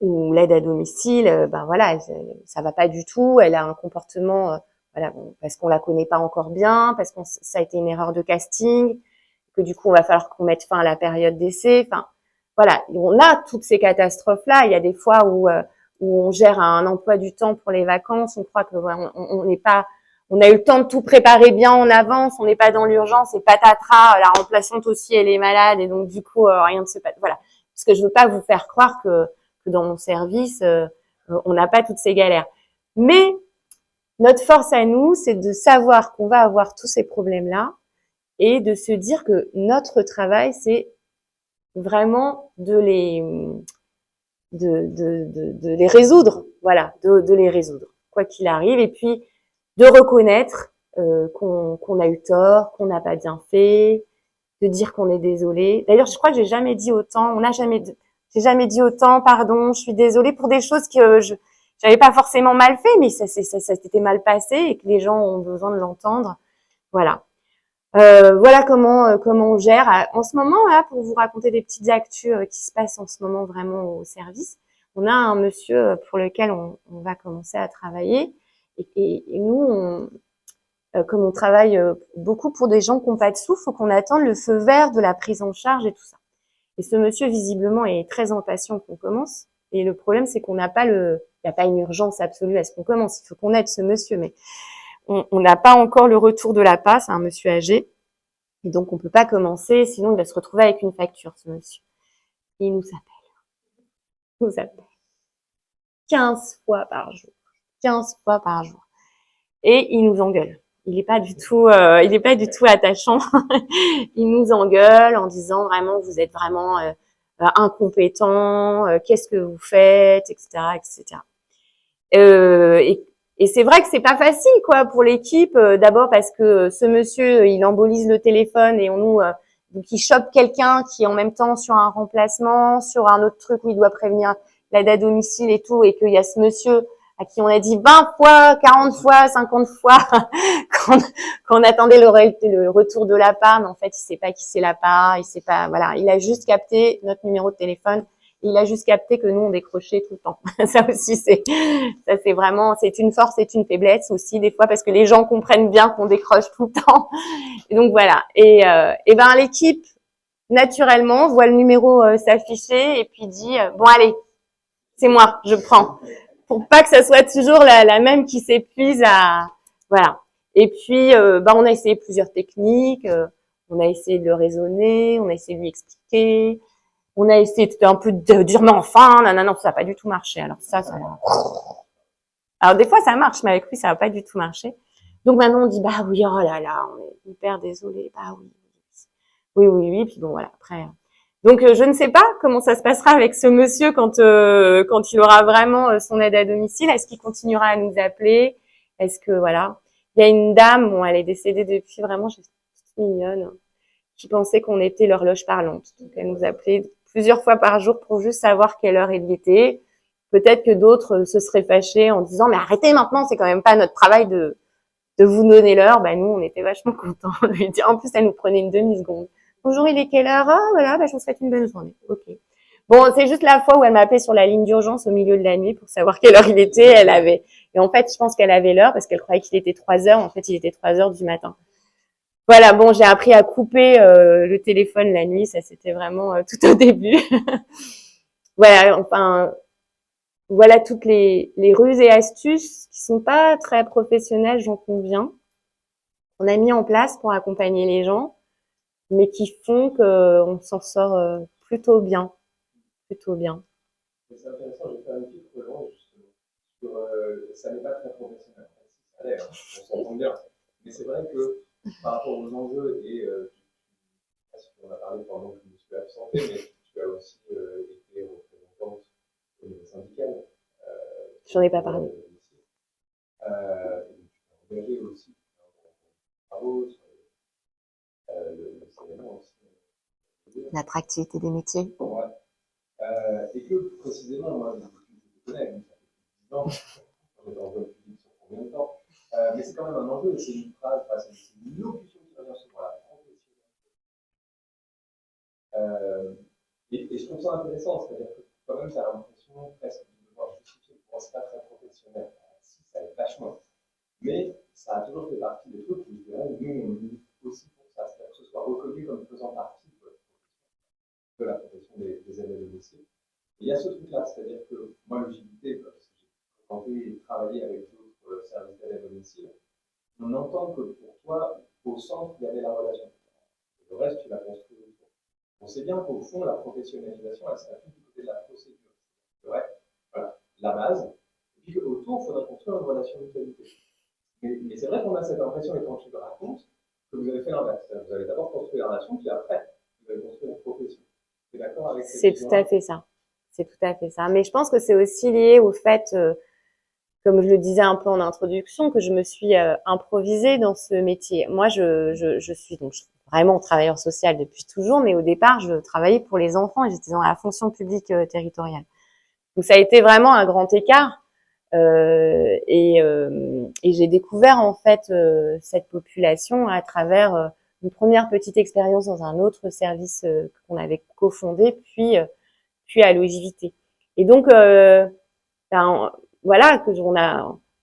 où l'aide à domicile, ben voilà, ça va pas du tout, elle a un comportement, voilà, bon, parce qu'on la connaît pas encore bien, parce que ça a été une erreur de casting, que du coup, on va falloir qu'on mette fin à la période d'essai, enfin, voilà, on a toutes ces catastrophes-là. Il y a des fois où on gère un emploi du temps pour les vacances. On croit que on n'est pas, on a eu le temps de tout préparer bien en avance, on n'est pas dans l'urgence et patatras, la remplaçante aussi elle est malade et donc du coup rien ne se passe. Voilà, parce que je veux pas vous faire croire que dans mon service on n'a pas toutes ces galères. Mais notre force à nous, c'est de savoir qu'on va avoir tous ces problèmes-là et de se dire que notre travail, c'est vraiment de les résoudre. Voilà, de les résoudre, quoi qu'il arrive. Et puis, de reconnaître qu'on a eu tort, qu'on n'a pas bien fait, de dire qu'on est désolé. D'ailleurs, je crois que j'ai jamais dit autant, j'ai jamais dit autant, pardon, je suis désolée pour des choses que j'avais pas forcément mal fait, mais ça s'était mal passé et que les gens ont besoin de l'entendre. Voilà. Voilà comment on gère. En ce moment, là, pour vous raconter des petites actus qui se passent en ce moment vraiment au service, on a un monsieur pour lequel on va commencer à travailler. Et nous, comme on travaille beaucoup pour des gens qui n'ont pas de sous, faut qu'on attende le feu vert de la prise en charge et tout ça. Et ce monsieur, visiblement, est très impatient qu'on commence. Et le problème, c'est qu'on n'a pas il n'y a pas une urgence absolue à ce qu'on commence. Il faut qu'on aide ce monsieur, mais on n'a pas encore le retour de la passe, un monsieur âgé. Et donc, on peut pas commencer, sinon il va se retrouver avec une facture, ce monsieur. Et il nous appelle 15 fois par jour. 15 fois par jour. Et il nous engueule. Il est pas du tout attachant. Il nous engueule en disant vraiment, vous êtes vraiment incompétent, qu'est-ce que vous faites, etc., etc. Et c'est vrai que c'est pas facile, quoi, pour l'équipe. D'abord parce que ce monsieur, il embolise le téléphone et donc il chope quelqu'un qui est en même temps sur un remplacement, sur un autre truc où il doit prévenir l'aide à domicile et tout, et qu'il y a ce monsieur à qui on a dit 20 fois, 40 fois, 50 fois qu'on attendait le retour de la part, mais en fait, il sait pas qui c'est la part, il sait pas, voilà, il a juste capté notre numéro de téléphone. Il a juste capté que nous on décrochait tout le temps. Ça aussi c'est vraiment, c'est une force et une faiblesse aussi des fois parce que les gens comprennent bien qu'on décroche tout le temps. Et donc voilà. Et ben l'équipe naturellement voit le numéro s'afficher et puis dit bon allez, c'est moi, je prends. Pour pas que ça soit toujours la même qui s'épuise à voilà. Et puis ben on a essayé plusieurs techniques, on a essayé de le raisonner, on a essayé de lui expliquer. On a essayé un peu de dire mais enfin, non, ça n'a pas du tout marché. Alors des fois ça marche, mais avec lui ça n'a pas du tout marché. Donc maintenant on dit bah oui, oh là là, on est hyper désolé, bah oui, oui, puis bon voilà après. Donc je ne sais pas comment ça se passera avec ce monsieur quand il aura vraiment son aide à domicile. Est-ce qu'il continuera à nous appeler? Est-ce que voilà, il y a une dame, bon elle est décédée depuis vraiment, je suis mignonne, qui pensait qu'on était l'horloge parlante. Donc elle nous appelait plusieurs fois par jour pour juste savoir quelle heure il était. Peut-être que d'autres se seraient fâchés en disant mais arrêtez maintenant, c'est quand même pas notre travail de vous donner l'heure. Bah nous on était vachement contents de lui dire. En plus elle nous prenait une demi-seconde. Bonjour, il est quelle heure? Ah voilà, bah je vous souhaite une bonne journée. Ok. Bon, c'est juste la fois où elle m'a appelé sur la ligne d'urgence au milieu de la nuit pour savoir quelle heure il était. Et en fait, je pense qu'elle avait l'heure parce qu'elle croyait qu'il était 3 heures. En fait, il était 3 heures du matin. Voilà, bon, j'ai appris à couper le téléphone la nuit, ça c'était vraiment tout au début. Voilà, enfin, voilà toutes les ruses et astuces qui sont pas très professionnelles, j'en conviens. On a mis en place pour accompagner les gens, mais qui font qu'on s'en sort plutôt bien, plutôt bien. C'est intéressant, je vais faire une petite relance justement sur ça n'est pas très professionnel. Ça l'est, hein, on s'entend bien. Mais c'est vrai que par rapport aux enjeux et on a parlé pendant que je me suis absenté, mais tu as aussi été représentante au niveau syndical. J'en ai pas parlé. Et tu t'es engagé aussi dans les travaux sur le CNA aussi. L'attractivité des métiers. Ouais. Et que précisément, moi, je te connais, donc ça fait 10 ans, j'étais en voie publique sur combien de temps, mais c'est quand même un enjeu, et c'est une phrase, c'est une locution qui revient souvent, la professionnelle. Et je trouve ça intéressant, c'est-à-dire que quand même, tu as l'impression presque de devoir justifier pour c'est pas très professionnel. Si, ça est vachement. Mais ça a toujours fait partie des trucs où je dirais, nous, on milite aussi pour ça, c'est-à-dire que ce soit reconnu comme faisant partie de la profession des aides à domicile. Et il y a ce truc-là, c'est-à-dire que moi, le JBT, parce que j'ai tenté de travailler avec d'autres services d'aide à domicile, on entend que pour toi, au centre, il y avait la relation. Le reste, tu l'as construit autour. On sait bien qu'au fond, la professionnalisation, elle s'appuie du côté de la procédure. C'est vrai, voilà, la base. Et puis autour, il faudra construire une relation de qualité. Mais c'est vrai qu'on a cette impression, et quand tu le racontes, que vous avez fait l'inverse. Vous avez d'abord construit la relation, puis après, vous avez construit la profession. Tu es d'accord avec cette C'est tout à vision-là? fait ça. C'est tout à fait ça. Mais je pense que c'est aussi lié au fait, comme je le disais un peu en introduction, que je me suis improvisée dans ce métier. Moi, je suis donc vraiment travailleur social depuis toujours, mais au départ, je travaillais pour les enfants et j'étais dans la fonction publique territoriale. Donc ça a été vraiment un grand écart. Et j'ai découvert en fait cette population à travers une première petite expérience dans un autre service qu'on avait cofondé, puis à Logivité. Et donc ben, voilà que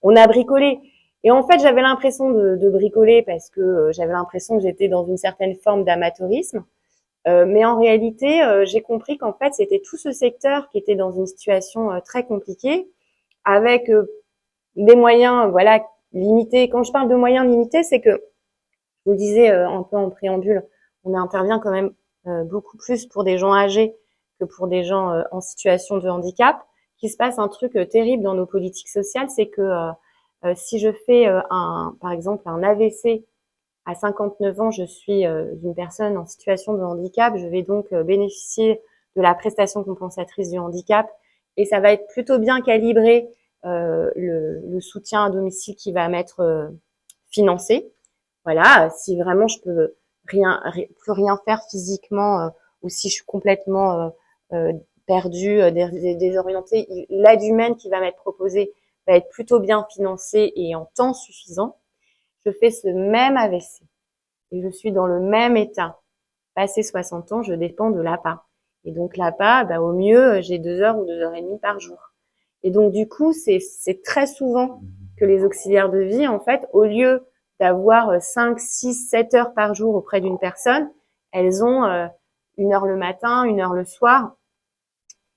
on a bricolé. Et en fait, j'avais l'impression de bricoler parce que j'avais l'impression que j'étais dans une certaine forme d'amateurisme. Mais en réalité, j'ai compris qu'en fait, c'était tout ce secteur qui était dans une situation très compliquée, avec des moyens, voilà, limités. Quand je parle de moyens limités, c'est que, je vous le disais un peu en préambule, on intervient quand même beaucoup plus pour des gens âgés que pour des gens en situation de handicap. Qu'il se passe un truc terrible dans nos politiques sociales, c'est que si je fais par exemple, un AVC à 59 ans, je suis une personne en situation de handicap, je vais donc bénéficier de la prestation compensatrice du handicap et ça va être plutôt bien calibré le soutien à domicile qui va m'être financé. Voilà, si vraiment je peux plus rien faire physiquement ou si je suis complètement perdue, désorientée, l'aide humaine qui va m'être proposée va être plutôt bien financée et en temps suffisant. Je fais ce même AVC et je suis dans le même état. Passé 60 ans, je dépends de l'APA. Et donc l'APA, bah, au mieux, j'ai 2 heures ou 2 heures et demie par jour. Et donc du coup, c'est très souvent que les auxiliaires de vie, en fait, au lieu d'avoir 5, 6, 7 heures par jour auprès d'une personne, elles ont 1 heure le matin, 1 heure le soir.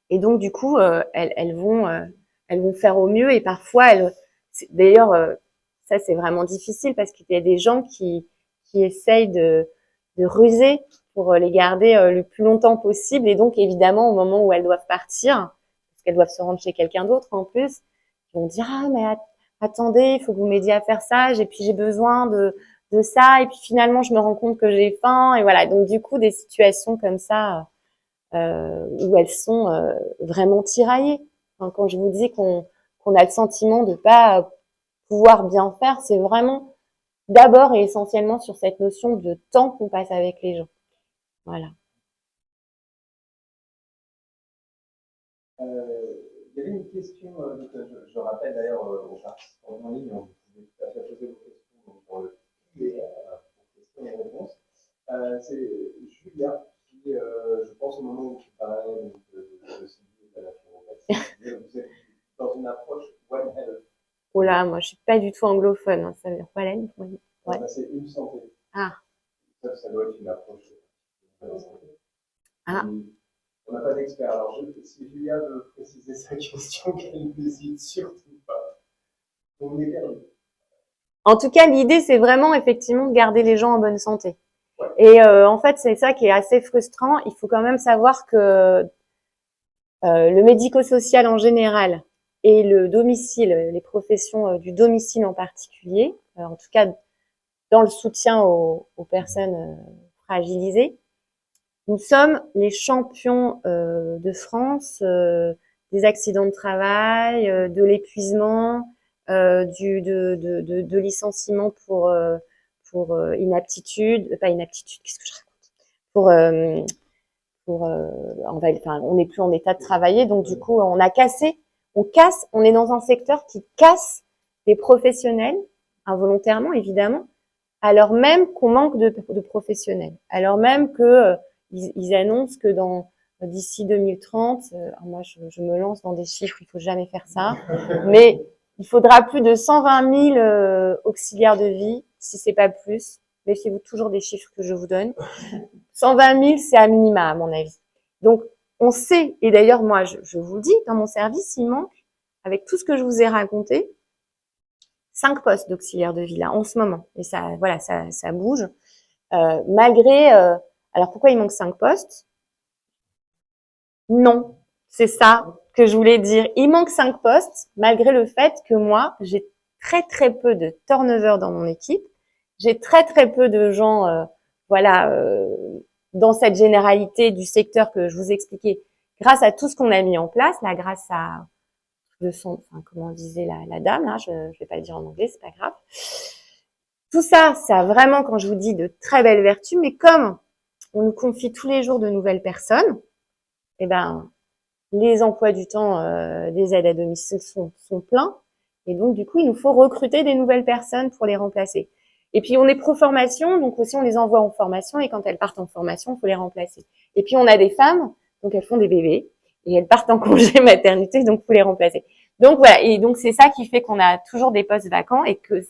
Et donc du coup, elles vont faire au mieux. Et parfois, d'ailleurs, ça c'est vraiment difficile parce qu'il y a des gens qui essayent de ruser pour les garder le plus longtemps possible. Et donc, évidemment, au moment où elles doivent partir, parce qu'elles doivent se rendre chez quelqu'un d'autre en plus, ils vont dire ah mais attendez, il faut que vous m'aidiez à faire ça. Et puis j'ai besoin de ça. Et puis finalement, je me rends compte que j'ai faim. Et voilà. Donc du coup, des situations comme ça où elles sont vraiment tiraillées. Enfin, quand je vous dis qu'on a le sentiment de pas pouvoir bien faire, c'est vraiment d'abord et essentiellement sur cette notion de temps qu'on passe avec les gens. Voilà. Il y avait une question, je rappelle d'ailleurs aux participants en ligne, vous pouvez tout à fait poser vos questions dans le QR pour questions et réponses. C'est Julia qui, je pense au moment où tu parlais de Sylvie et de la naturopathie, vous êtes dans une approche One Health. Oh là, moi je suis pas du tout anglophone, hein. Ça veut dire Wallen. Ouais. C'est une santé. Ah. Ça doit être une approche de la santé. Ah. On n'a pas d'expert. Alors, si Julia veut préciser sa question, qu'elle n'hésite surtout pas. On est perdu. En tout cas, l'idée, c'est vraiment effectivement de garder les gens en bonne santé. Ouais. Et en fait, c'est ça qui est assez frustrant. Il faut quand même savoir que le médico-social en général et le domicile, les professions du domicile en particulier, en tout cas dans le soutien aux personnes fragilisées, nous sommes les champions de France des accidents de travail, de l'épuisement, de licenciement pour inaptitude, pas inaptitude, qu'est-ce que je raconte pour on n'est plus en état de travailler, donc du coup on est dans un secteur qui casse des professionnels involontairement évidemment, alors même qu'on manque de professionnels, alors même que ils annoncent que d'ici 2030, moi je me lance dans des chiffres, il faut jamais faire ça, mais il faudra plus de 120 000 auxiliaires de vie, si c'est pas plus. Méfiez-vous toujours des chiffres que je vous donne. 120 000, c'est à minima, à mon avis. Donc, on sait, et d'ailleurs, moi, je vous le dis, dans mon service, il manque, avec tout ce que je vous ai raconté, 5 postes d'auxiliaire de vie là en ce moment. Et ça, voilà, ça bouge. Malgré, alors pourquoi il manque 5 postes? Non, c'est ça que je voulais dire. Il manque 5 postes, malgré le fait que moi, j'ai très très peu de turnover dans mon équipe. J'ai très très peu de gens, voilà, dans cette généralité du secteur que je vous expliquais. Grâce à tout ce qu'on a mis en place, là, grâce à enfin, comment disait la dame, là, je vais pas le dire en anglais, c'est pas grave. Tout ça, ça a vraiment, quand je vous dis, de très belles vertus, mais comme on nous confie tous les jours de nouvelles personnes, eh ben, les emplois du temps des aides à domicile sont pleins. Et donc, du coup, il nous faut recruter des nouvelles personnes pour les remplacer. Et puis, on est pro-formation, donc aussi, on les envoie en formation. Et quand elles partent en formation, il faut les remplacer. Et puis, on a des femmes, donc elles font des bébés. Et elles partent en congé maternité, donc il faut les remplacer. Donc, voilà. Et donc, c'est ça qui fait qu'on a toujours des postes vacants et que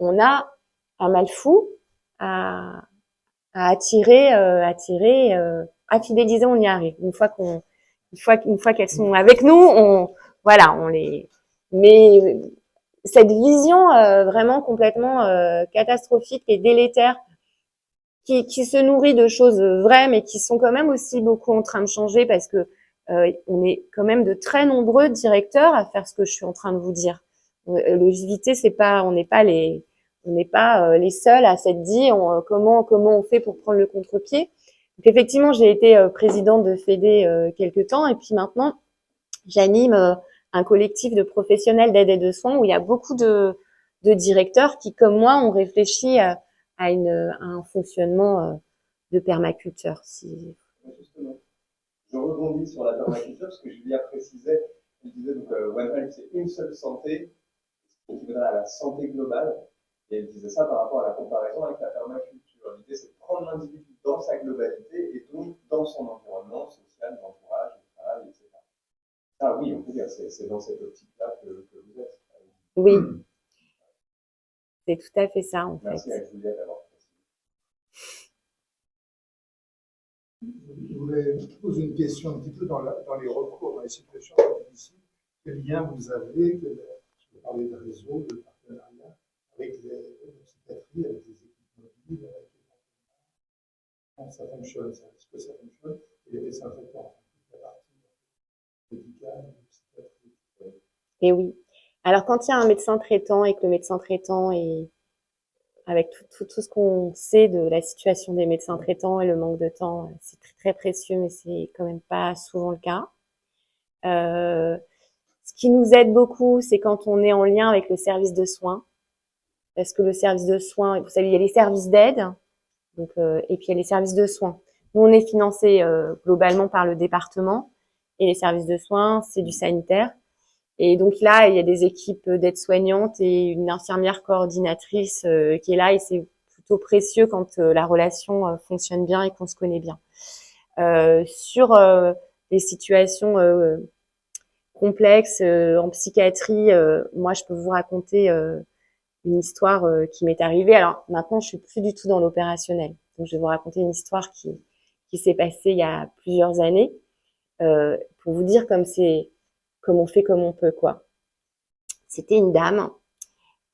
on a un mal fou à, à à fidéliser, on y arrive. Une fois qu'elles sont avec nous, voilà, on les. Mais cette vision vraiment complètement catastrophique et délétère, qui se nourrit de choses vraies, mais qui sont quand même aussi beaucoup en train de changer parce que on est quand même de très nombreux directeurs à faire ce que je suis en train de vous dire. Le JVT, c'est pas, on n'est pas les seuls à s'être dit comment on fait pour prendre le contre-pied. Donc effectivement, j'ai été présidente de Fédé quelques temps et puis maintenant j'anime un collectif de professionnels d'aide et de soins où il y a beaucoup de directeurs qui, comme moi, ont réfléchi à un fonctionnement de permaculteur. Justement, je rebondis sur la permaculture parce que Julia précisait, elle disait donc One Health c'est une seule santé, qui équivaut à la santé globale, et elle disait ça par rapport à la comparaison avec la permaculture. L'idée c'est de prendre l'individu dans sa globalité et donc dans son environnement social, l'entourage, le travail, etc. Ah oui, on peut dire, c'est dans cette optique-là que vous êtes. Oui, c'est tout à fait ça en fait. Merci à Julia d'avoir précisé. Je voulais poser une question un petit peu dans les recours, dans les situations difficiles. Quel lien vous avez, je vais parler de réseau, de partenariat, avec les psychiatries, avec les équipes mobiles, avec comment ça fonctionne, est-ce que ça fonctionne, et les médecins traitants, toute la partie médicale, psychiatrie. Et oui. Alors quand il y a un médecin traitant et que le médecin traitant est avec tout ce qu'on sait de la situation des médecins traitants et le manque de temps, c'est très, très précieux, mais c'est quand même pas souvent le cas. Ce qui nous aide beaucoup, c'est quand on est en lien avec le service de soins, parce que le service de soins, vous savez, il y a les services d'aide, donc et puis il y a les services de soins. Nous, on est financé globalement par le département, et les services de soins, c'est du sanitaire. Et donc là, il y a des équipes d'aides-soignantes et une infirmière coordinatrice qui est là, et c'est plutôt précieux quand la relation fonctionne bien et qu'on se connaît bien. Sur les situations complexes en psychiatrie, moi, je peux vous raconter une histoire qui m'est arrivée. Alors maintenant, je suis plus du tout dans l'opérationnel, donc je vais vous raconter une histoire qui s'est passée il y a plusieurs années pour vous dire comme on fait comme on peut, quoi. C'était une dame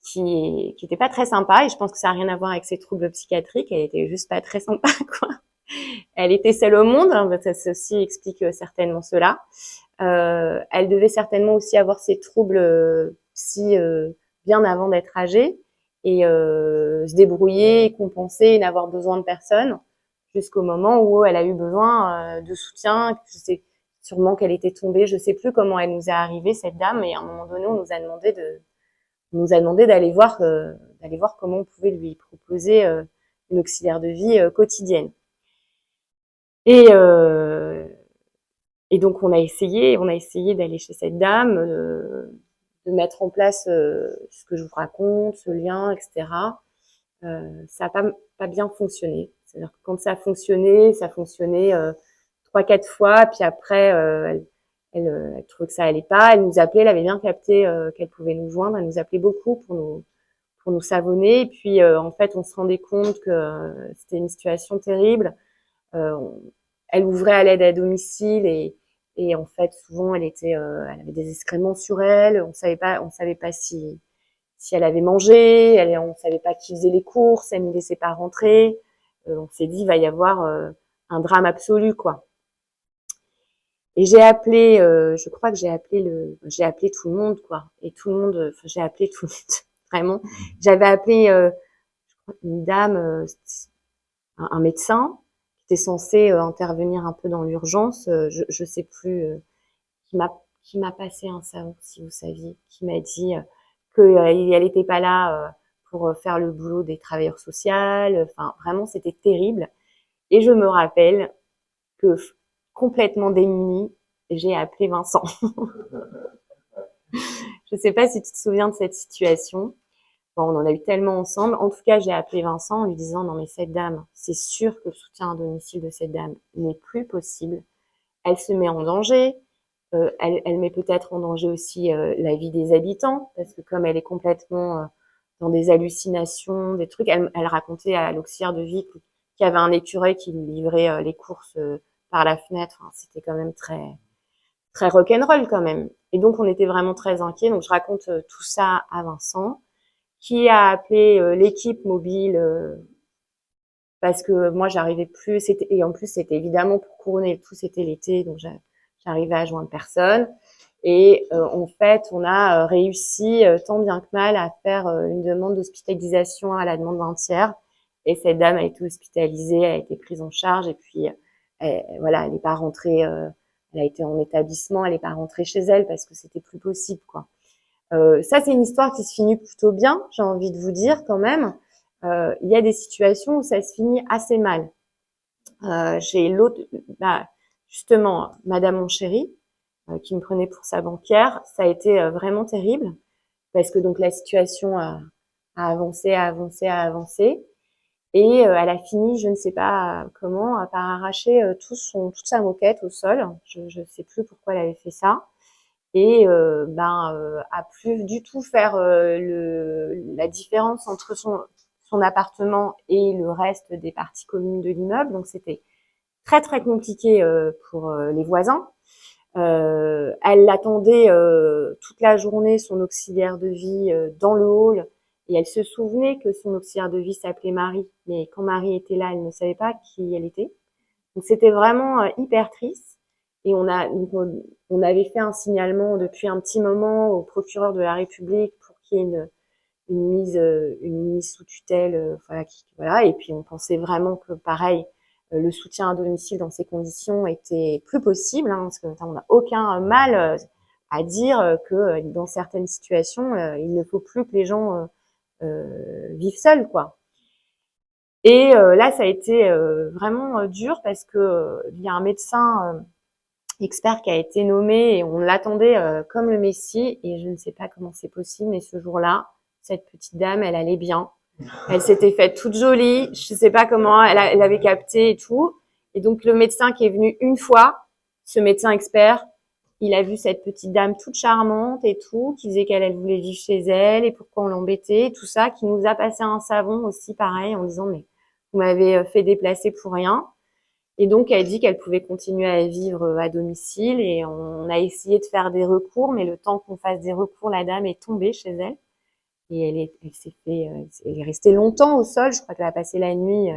qui était pas très sympa, et je pense que ça a rien à voir avec ses troubles psychiatriques. Elle était juste pas très sympa, quoi. Elle était seule au monde, hein, ça aussi explique certainement cela. Elle devait certainement aussi avoir ses troubles psy bien avant d'être âgée, et se débrouiller, compenser, et n'avoir besoin de personne jusqu'au moment où elle a eu besoin de soutien. Je sais sûrement qu'elle était tombée, je sais plus comment elle nous est arrivée, cette dame, et à un moment donné, on nous a demandé d'aller voir comment on pouvait lui proposer une auxiliaire de vie quotidienne. Et et donc on a essayé d'aller chez cette dame, de mettre en place ce que je vous raconte, ce lien, etc. Ça n'a pas bien fonctionné. C'est-à-dire que quand ça fonctionnait 3-4 fois, puis après elle trouvait que ça allait pas, elle nous appelait, elle avait bien capté qu'elle pouvait nous joindre, elle nous appelait beaucoup pour nous savonner, et puis en fait on se rendait compte que c'était une situation terrible. Euh, Elle ouvrait à l'aide à domicile, et en fait souvent elle avait des excréments sur elle, on savait pas si elle avait mangé, on savait pas qui faisait les courses, elle nous laissait pas rentrer. On s'est dit, il va y avoir un drame absolu, quoi. Et j'ai appelé, je crois que j'ai appelé tout le monde, quoi. Et tout le monde, enfin, j'ai appelé tout le monde, vraiment. J'avais appelé une dame, un médecin qui était censé intervenir un peu dans l'urgence. Je sais plus, qui m'a passé un savon, si vous saviez, qui m'a dit qu'elle n'était pas là pour faire le boulot des travailleurs sociaux. Enfin, vraiment, c'était terrible. Et je me rappelle que complètement démunie, j'ai appelé Vincent. Je sais pas si tu te souviens de cette situation. Bon, on en a eu tellement ensemble. En tout cas, j'ai appelé Vincent en lui disant, non mais cette dame, c'est sûr que le soutien à domicile de cette dame n'est plus possible. Elle se met en danger. Elle met peut-être en danger aussi la vie des habitants, parce que comme elle est complètement dans des hallucinations, des trucs, elle racontait à l'auxiliaire de vie qu'il y avait un écureuil qui lui livrait les courses par la fenêtre. Enfin, c'était quand même très rock'n'roll quand même. Et donc on était vraiment très inquiets. Donc je raconte tout ça à Vincent, qui a appelé l'équipe mobile parce que moi j'arrivais plus. Et en plus c'était évidemment pour couronner le tout, c'était l'été, donc j'arrivais à joindre personne. Et en fait, on a réussi tant bien que mal à faire une demande d'hospitalisation à la demande d'un tiers. Et cette dame a été hospitalisée, elle a été prise en charge. Et puis, voilà, elle n'est pas rentrée. Elle a été en établissement, elle n'est pas rentrée chez elle parce que c'était plus possible, quoi. Ça, c'est une histoire qui se finit plutôt bien, j'ai envie de vous dire quand même. Il y a des situations où ça se finit assez mal. J'ai l'autre, justement, Madame Monchéri, qui me prenait pour sa banquière. Ça a été vraiment terrible parce que donc la situation a avancé. Et elle a fini, je ne sais pas comment, par arracher toute sa moquette au sol. Je sais plus pourquoi elle avait fait ça. Et a plus du tout faire la différence entre son appartement et le reste des parties communes de l'immeuble. Donc c'était très très compliqué pour les voisins. Elle attendait toute la journée son auxiliaire de vie dans le hall et elle se souvenait que son auxiliaire de vie s'appelait Marie, mais quand Marie était là, elle ne savait pas qui elle était. Donc c'était vraiment hyper triste et on avait fait un signalement depuis un petit moment au procureur de la République pour qu'il y ait une mise sous tutelle, voilà. Et puis on pensait vraiment que pareil, le soutien à domicile dans ces conditions était plus possible, hein, parce que on n'a aucun mal à dire que dans certaines situations, il ne faut plus que les gens vivent seuls, quoi. Et là, ça a été vraiment dur parce que il y a un médecin expert qui a été nommé et on l'attendait comme le Messie. Et je ne sais pas comment c'est possible, mais ce jour-là, cette petite dame, elle allait bien. Elle s'était faite toute jolie. Je sais pas comment, elle avait capté et tout. Et donc le médecin qui est venu une fois, ce médecin expert, il a vu cette petite dame toute charmante et tout, qui disait qu'elle voulait vivre chez elle et pourquoi on l'embêtait, et tout ça, qui nous a passé un savon aussi pareil en disant mais vous m'avez fait déplacer pour rien. Et donc elle dit qu'elle pouvait continuer à vivre à domicile et on a essayé de faire des recours, mais le temps qu'on fasse des recours, la dame est tombée chez elle et elle est restée longtemps au sol. Je crois qu'elle a passé la nuit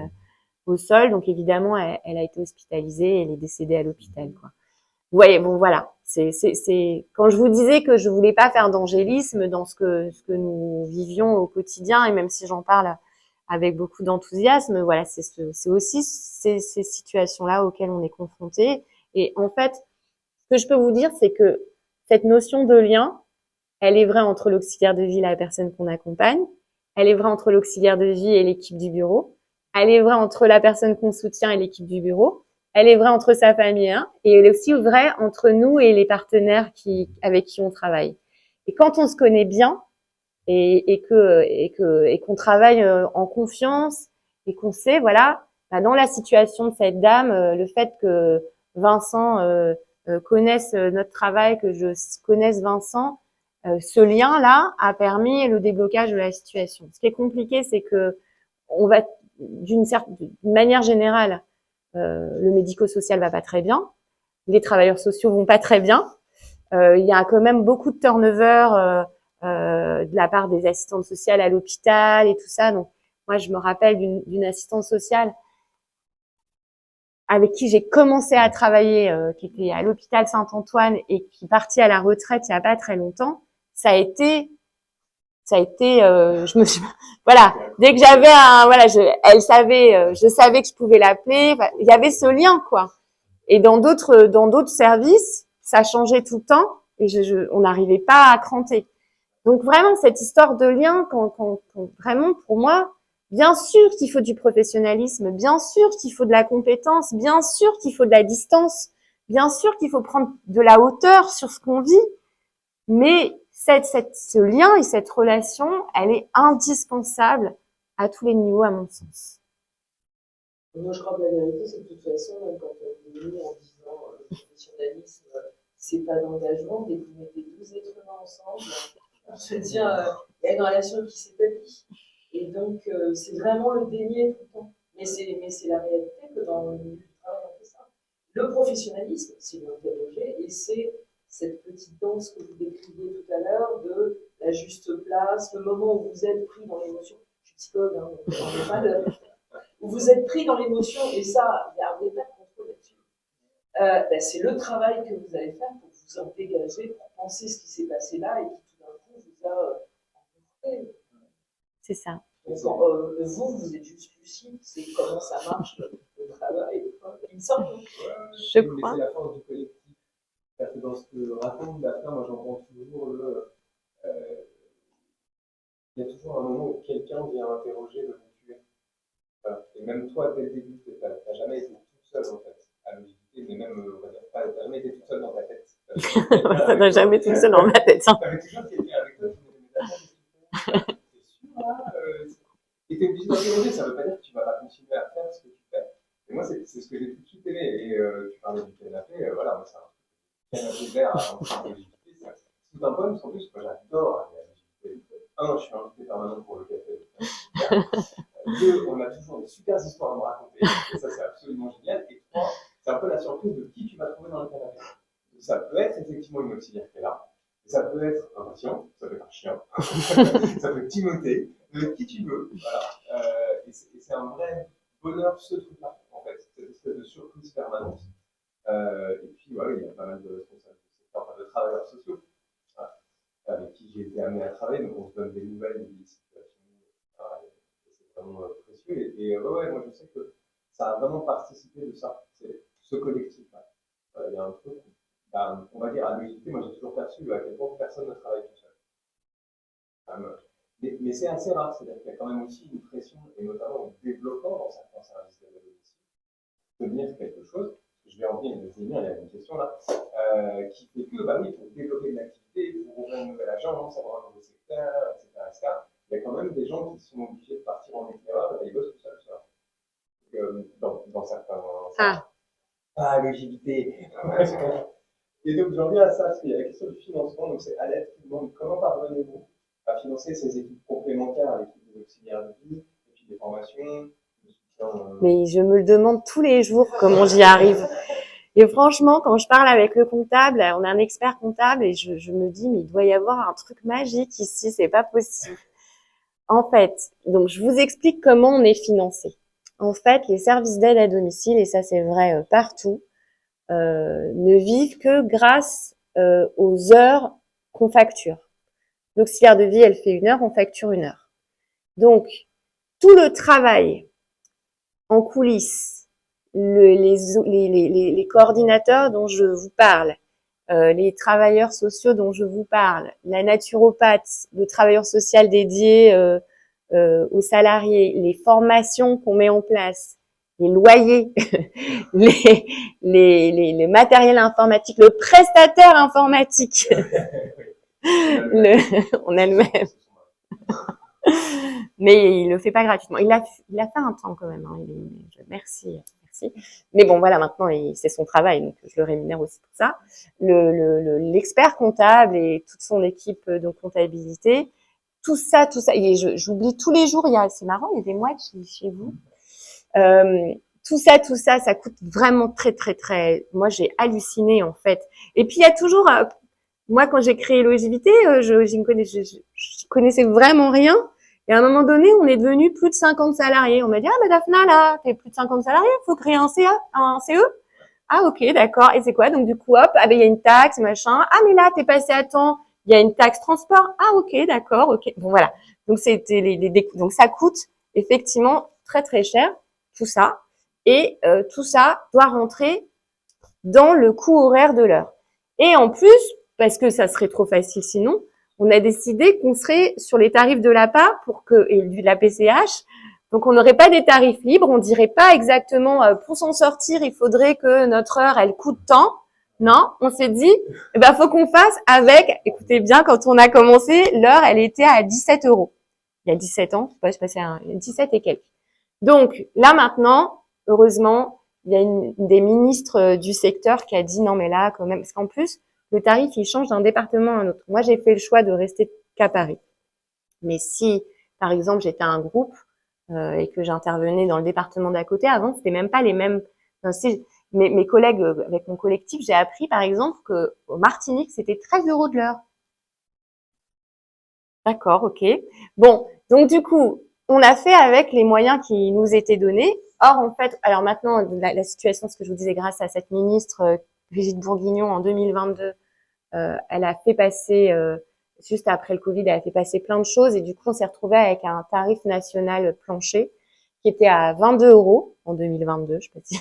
au sol, donc évidemment elle a été hospitalisée et elle est décédée à l'hôpital, quoi. Vous voyez, bon voilà, c'est quand je vous disais que je voulais pas faire d'angélisme dans ce que nous vivions au quotidien, et même si j'en parle avec beaucoup d'enthousiasme, voilà, c'est aussi ces situations-là auxquelles on est confronté. Et en fait, ce que je peux vous dire, c'est que cette notion de lien, elle est vraie entre l'auxiliaire de vie et la personne qu'on accompagne. Elle est vraie entre l'auxiliaire de vie et l'équipe du bureau. Elle est vraie entre la personne qu'on soutient et l'équipe du bureau. Elle est vraie entre sa famille, hein, et elle est aussi vraie entre nous et les partenaires avec qui on travaille. Et quand on se connaît bien et qu'on travaille en confiance et qu'on sait, voilà, dans la situation de cette dame, le fait que Vincent connaisse notre travail, que je connaisse Vincent, ce lien-là a permis le déblocage de la situation. Ce qui est compliqué, c'est que on va d'une manière générale, le médico-social va pas très bien, les travailleurs sociaux vont pas très bien. Il y a quand même beaucoup de turnover de la part des assistantes sociales à l'hôpital et tout ça. Donc, moi, je me rappelle d'une assistante sociale avec qui j'ai commencé à travailler, qui était à l'hôpital Saint-Antoine et qui partit à la retraite il y a pas très longtemps. Ça a été, voilà, dès que j'avais elle savait, je savais que je pouvais l'appeler. Enfin, il y avait ce lien, quoi. Et dans d'autres services, ça changeait tout le temps et on n'arrivait pas à cranter. Donc vraiment, cette histoire de lien, quand vraiment, pour moi, bien sûr qu'il faut du professionnalisme, bien sûr qu'il faut de la compétence, bien sûr qu'il faut de la distance, bien sûr qu'il faut prendre de la hauteur sur ce qu'on vit, mais ce lien et cette relation, elle est indispensable à tous les niveaux, à mon sens. Moi, je crois que la vérité, c'est que de toute façon, même quand on est venu en disant le professionnalisme, c'est pas d'engagement, dès que vous mettez deux êtres humains ensemble, je veux dire, il y a une relation qui s'établit. Et donc, c'est vraiment le dénier tout le temps. Mais c'est la réalité que dans le milieu du travail, on fait ça. Le professionnalisme, c'est l'interroger, et c'est cette petite danse que vous décriviez tout à l'heure de la juste place, le moment où vous êtes pris dans l'émotion. Je suis psychologue, hein, donc on n'est pas de... où vous êtes pris dans l'émotion, et ça, il n'y a pas de contrôle là-dessus. C'est le travail que vous allez faire pour vous en dégager, pour penser ce qui s'est passé là, et qui tout d'un coup vous a rencontré. C'est ça. Donc, vous êtes juste lucide, c'est comment ça marche le travail. Il me semble. Je crois. C'est la force du collectif. Parce que dans ce que raconte Daphne, moi j'entends toujours il y a toujours un moment où quelqu'un vient interroger le tu es. Voilà. Et même toi, dès le début, tu n'as jamais été toute seule en fait, à l'utilité, mais même, on va dire, tu n'as jamais été toute seule dans ta tête. Ça n'a jamais toute seule dans ma tête. Tu avais toujours quelqu'un avec toi qui me disait, c'est sûr, là, et tu es obligé d'interroger, ça ne veut pas dire que tu ne vas pas continuer à faire ce que tu fais. Et moi, c'est ce que j'ai tout de suite aimé. Et tu parlais du canapé, voilà, moi, c'est un canapé vert en rigidité. C'est tout un poème, en plus, moi, j'adore la rigidité. Un, je suis invité permanent pour le café. Deux, on a toujours des super histoires à me raconter. Et ça, c'est absolument génial. Et trois, c'est un peu la surprise de qui tu vas trouver dans le canapé. Ça peut être effectivement une auxiliaire qui est là. Ça peut être un patient, ça peut être un chien, ça peut être Timothée, qui tu veux. Voilà. Et c'est un vrai bonheur, ce truc-là, en fait, cette espèce de surprise permanente. Et puis, ouais, il y a pas mal de responsables de travailleurs sociaux avec qui j'ai été amené à travailler, donc on se donne des nouvelles, des situations. C'est vraiment précieux. Et ouais, moi je sais que ça a vraiment participé de ça, c'est ce collectif-là. Il y a un truc, on va dire, à l'unité, moi j'ai toujours perçu à quel point personne ne travaille tout seul. Mais c'est assez rare, c'est-à-dire qu'il y a quand même aussi une pression, et notamment au développement dans certains services de la devenir quelque chose. Je vais en venir, il y a une question là, qui fait que, bah oui, pour développer une activité, pour ouvrir une nouvelle agence, avoir un nouveau secteur, etc., il y a quand même des gens qui sont obligés de partir en éclairage, et ils bossent tout seuls, dans certains. Pas l'agilité. Et donc, j'en viens à ça, parce qu'il y a la question du financement, donc c'est Alette qui demande comment parvenez-vous à financer ces équipes complémentaires à l'équipe des auxiliaires de vie, et puis des formations. Mais je me le demande tous les jours comment j'y arrive. Et franchement, quand je parle avec le comptable, on a un expert comptable et je me dis, mais il doit y avoir un truc magique ici, c'est pas possible. En fait, donc je vous explique comment on est financé. En fait, les services d'aide à domicile, et ça c'est vrai partout, ne vivent que grâce aux heures qu'on facture. L'auxiliaire de vie, elle fait 1 heure, on facture 1 heure. Donc, tout le travail en coulisses, les coordinateurs dont je vous parle, les travailleurs sociaux dont je vous parle, la naturopathe, le travailleur social dédié aux salariés, les formations qu'on met en place, les loyers, les matériels informatiques, le prestataire informatique, on a le même. Mais il le fait pas gratuitement. Il a fait un temps quand même. Hein. Merci. Mais bon, voilà, maintenant, c'est son travail, donc je le rémunère aussi pour ça. L'expert comptable et toute son équipe de comptabilité, tout ça. Et j'oublie tous les jours. C'est marrant, il y a des mois chez vous. Tout ça, ça coûte vraiment très, très, très. Moi, j'ai halluciné en fait. Et puis il y a toujours moi, quand j'ai créé Logivité, je connaissais vraiment rien. Et à un moment donné, on est devenu plus de 50 salariés. On m'a dit, ah, mais Daphna, là, t'es plus de 50 salariés, faut créer un CE. Ah, ok, d'accord. Et c'est quoi? Donc, du coup, hop, ah, ben, il y a une taxe, machin. Ah, mais là, t'es passé à temps. Il y a une taxe transport. Ah, ok, d'accord, ok. Bon, voilà. Donc, c'était donc, ça coûte effectivement très, très cher, tout ça. Et, tout ça doit rentrer dans le coût horaire de l'heure. Et en plus, parce que ça serait trop facile sinon, on a décidé qu'on serait sur les tarifs de l'APA et de la PCH. Donc, on n'aurait pas des tarifs libres. On dirait pas exactement, pour s'en sortir, il faudrait que notre heure, elle coûte tant. Non, on s'est dit, faut qu'on fasse avec, écoutez bien, quand on a commencé, l'heure, elle était à 17 euros. Il y a 17 ans, je sais pas, 17 et quelques. Donc, là, maintenant, heureusement, il y a une des ministres du secteur qui a dit non, mais là, quand même, parce qu'en plus, le tarif, il change d'un département à un autre. Moi, j'ai fait le choix de rester qu'à Paris. Mais si, par exemple, j'étais un groupe et que j'intervenais dans le département d'à côté, avant, c'était même pas les mêmes. Enfin, mes collègues avec mon collectif, j'ai appris, par exemple, que au Martinique, c'était 13 euros de l'heure. D'accord, ok. Bon, donc du coup, on a fait avec les moyens qui nous étaient donnés. Or, en fait, alors maintenant, la situation, ce que je vous disais, grâce à cette ministre, Brigitte Bourguignon, en 2022, elle a fait passer, juste après le Covid, elle a fait passer plein de choses. Et du coup, on s'est retrouvé avec un tarif national plancher qui était à 22 euros en 2022, je sais pas si.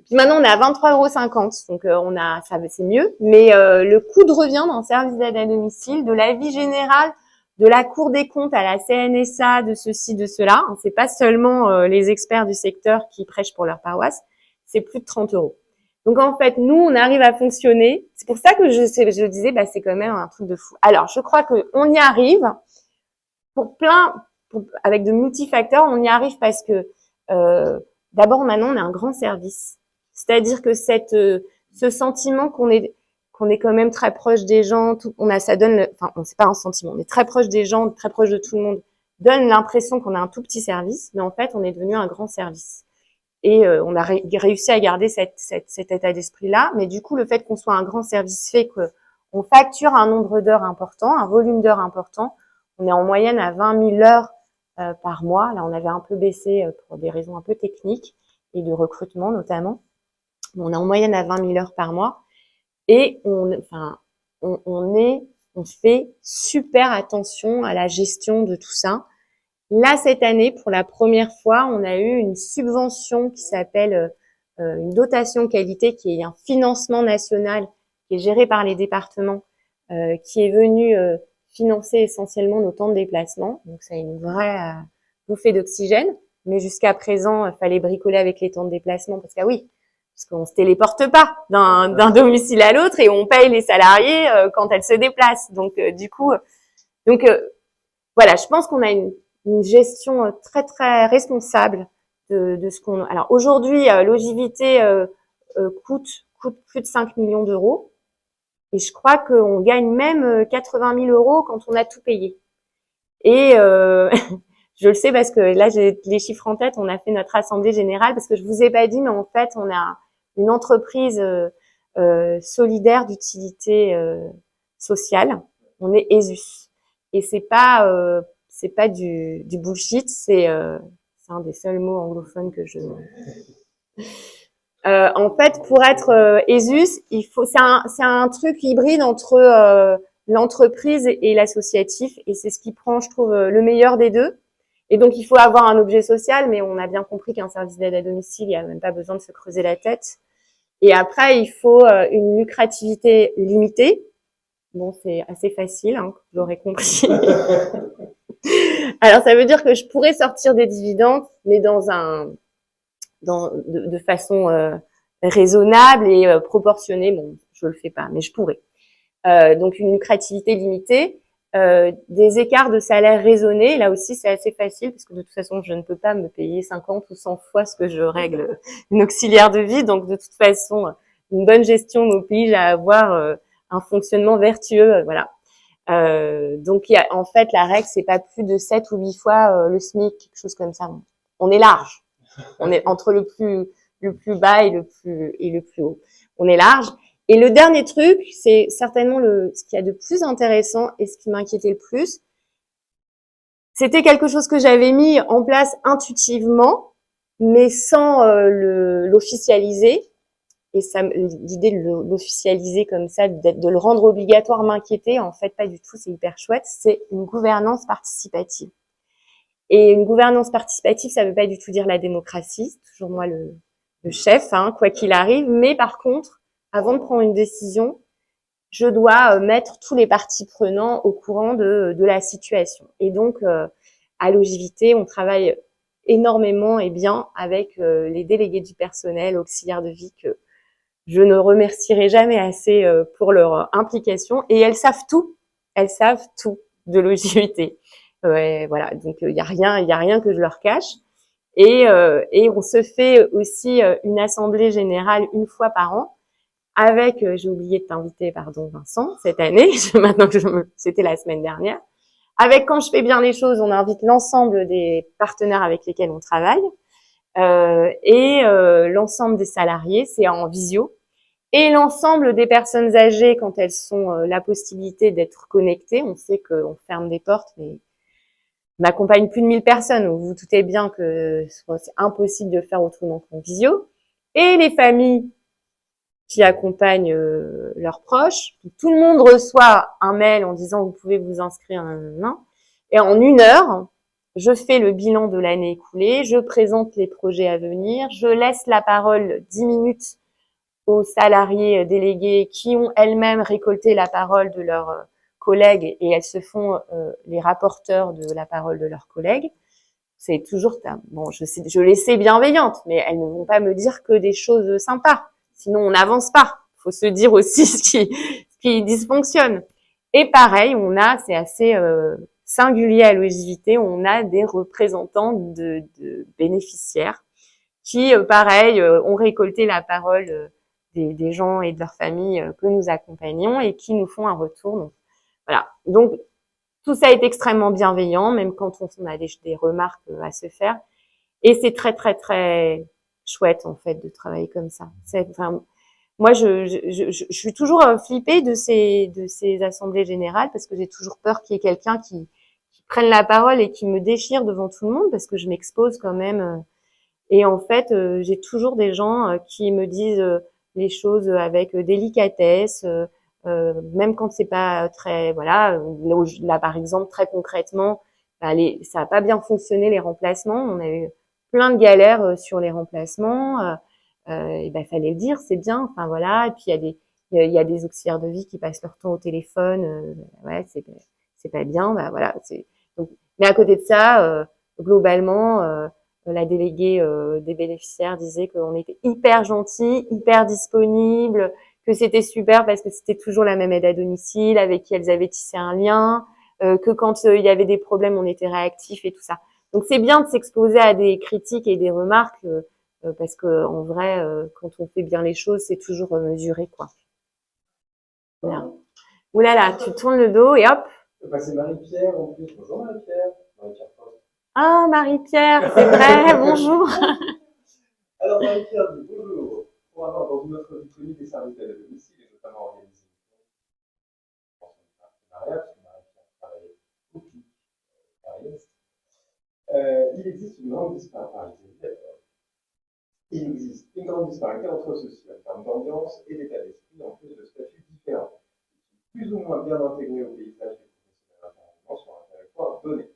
Puis maintenant, on est à 23,50 €. Donc, ça, c'est mieux. Mais le coût de revient d'un service d'aide à domicile, de la vie générale, de la Cour des comptes à la CNSA, de ceci, de cela, hein, c'est pas seulement les experts du secteur qui prêchent pour leur paroisse, c'est plus de 30 euros. Donc en fait, nous, on arrive à fonctionner. C'est pour ça que je disais, c'est quand même un truc de fou. Alors, je crois que on y arrive avec de multifacteurs. On y arrive parce que d'abord, maintenant, on a un grand service. C'est-à-dire que ce sentiment qu'on est quand même très proche des gens, ça donne, c'est pas un sentiment, on est très proche des gens, très proche de tout le monde, donne l'impression qu'on a un tout petit service, mais en fait, on est devenu un grand service. Et on a réussi à garder cet état d'esprit-là, mais du coup, le fait qu'on soit un grand service fait qu'on facture un nombre d'heures important, un volume d'heures important. On est en moyenne à 20 000 heures par mois. Là, on avait un peu baissé pour des raisons un peu techniques et de recrutement notamment. On est en moyenne à 20 000 heures par mois. Et on fait super attention à la gestion de tout ça. Là, cette année, pour la première fois, on a eu une subvention qui s'appelle une dotation qualité, qui est un financement national qui est géré par les départements, qui est venu financer essentiellement nos temps de déplacement. Donc, ça a une vraie bouffée d'oxygène. Mais jusqu'à présent, il fallait bricoler avec les temps de déplacement parce qu'on se téléporte pas d'un domicile à l'autre et on paye les salariés quand elles se déplacent. Donc, voilà, je pense qu'on a une gestion très très responsable de ce qu'on. Alors aujourd'hui, Logivité coûte plus de 5 millions d'euros et je crois qu'on gagne même 80 000 euros quand on a tout payé. Et je le sais parce que là j'ai les chiffres en tête. On a fait notre assemblée générale parce que je vous ai pas dit, mais en fait on a une entreprise solidaire d'utilité sociale. On est ESUS et c'est pas du bullshit, c'est un des seuls mots anglophones que je. En fait, pour être ESUS, c'est un truc hybride entre l'entreprise et l'associatif, et c'est ce qui prend, je trouve, le meilleur des deux. Et donc, il faut avoir un objet social, mais on a bien compris qu'un service d'aide à domicile, il n'y a même pas besoin de se creuser la tête. Et après, il faut une lucrativité limitée. Bon, c'est assez facile, hein, vous l'aurez compris. Alors, ça veut dire que je pourrais sortir des dividendes, mais de façon raisonnable et proportionnée. Bon, je le fais pas, mais je pourrais. Donc, une lucrativité limitée, des écarts de salaire raisonnés. Là aussi, c'est assez facile parce que de toute façon, je ne peux pas me payer 50 ou 100 fois ce que je règle une auxiliaire de vie. Donc, de toute façon, une bonne gestion m'oblige à avoir un fonctionnement vertueux. Voilà. Donc, en fait, la règle, c'est pas plus de 7 ou 8 fois le SMIC, quelque chose comme ça. On est large. On est entre le plus bas et le plus haut. On est large. Et le dernier truc, c'est certainement ce qu'il y a de plus intéressant et ce qui m'inquiétait le plus. C'était quelque chose que j'avais mis en place intuitivement, mais sans l'officialiser. Et ça, l'idée de l'officialiser comme ça, de le rendre obligatoire m'inquiétait. En fait, pas du tout, c'est hyper chouette. C'est une gouvernance participative. Et une gouvernance participative, ça veut pas du tout dire la démocratie. C'est toujours moi le chef, hein, quoi qu'il arrive. Mais par contre, avant de prendre une décision, je dois mettre tous les parties prenants au courant de la situation. Et donc, à l'OJVT, on travaille énormément et bien avec les délégués du personnel, auxiliaires de vie, que je ne remercierai jamais assez pour leur implication. Et elles savent tout de l'OJVT. Ouais, voilà, donc il y a rien que je leur cache. Et on se fait aussi une assemblée générale une fois par an avec, j'ai oublié de t'inviter, pardon Vincent, cette année, maintenant que c'était la semaine dernière. Avec, quand je fais bien les choses, on invite l'ensemble des partenaires avec lesquels on travaille et l'ensemble des salariés, c'est en visio. Et l'ensemble des personnes âgées, quand elles ont la possibilité d'être connectées, on sait qu'on ferme des portes, mais on n'accompagne plus de 1000 personnes. Donc vous doutez bien que c'est impossible de le faire autrement qu'en visio. Et les familles qui accompagnent leurs proches. Tout le monde reçoit un mail en disant vous pouvez vous inscrire. Et en 1 heure, je fais le bilan de l'année écoulée, je présente les projets à venir, je laisse la parole 10 minutes aux salariés délégués qui ont elles-mêmes récolté la parole de leurs collègues et elles se font les rapporteurs de la parole de leurs collègues. C'est toujours, bon, je les sais bienveillantes, mais elles ne vont pas me dire que des choses sympas. Sinon, on n'avance pas. Il faut se dire aussi ce qui dysfonctionne. Et pareil, c'est assez singulier à l'OJVT, on a des représentants de bénéficiaires qui, pareil, ont récolté la parole des gens et de leurs familles que nous accompagnons et qui nous font un retour. Donc, voilà. Donc, tout ça est extrêmement bienveillant, même quand on a des remarques à se faire. Et c'est très, très, très chouette, en fait, de travailler comme ça. Moi, je suis toujours flippée de ces assemblées générales parce que j'ai toujours peur qu'il y ait quelqu'un qui prenne la parole et qui me déchire devant tout le monde parce que je m'expose quand même. Et en fait, j'ai toujours des gens qui me disent les choses avec délicatesse, même quand c'est pas très, voilà. Là, par exemple, très concrètement, ça a pas bien fonctionné les remplacements. On a eu plein de galères sur les remplacements. Et ben fallait le dire, c'est bien. Enfin voilà. Et puis il y a des auxiliaires de vie qui passent leur temps au téléphone. Ouais, c'est pas bien. Bah voilà. Donc, mais à côté de ça, globalement, la déléguée des bénéficiaires disait qu'on était hyper gentils, hyper disponibles, que c'était super parce que c'était toujours la même aide à domicile avec qui elles avaient tissé un lien, que quand il y avait des problèmes, on était réactifs et tout ça. Donc c'est bien de s'exposer à des critiques et des remarques parce que en vrai, quand on fait bien les choses, c'est toujours mesuré, quoi. Voilà. Ouh là là, tu tournes le dos et hop. Bah, c'est Marie-Pierre en plus. Bonjour Marie-Pierre. Marie-Pierre. Ah, Marie-Pierre, c'est vrai, bonjour. Alors Marie-Pierre, bonjour. Pour avoir dans une autre vie connue des services d'aide à domicile et notamment organisé un partenariat, parce que Marie-Pierre travaillait beaucoup à Est, il existe une grande disparité. Il existe une grande disparité entre ceux-ci en termes d'ambiance et d'état d'esprit, en plus de statuts différents, plus ou moins bien intégrés au paysage des professionnels intervenants sur un territoire donné.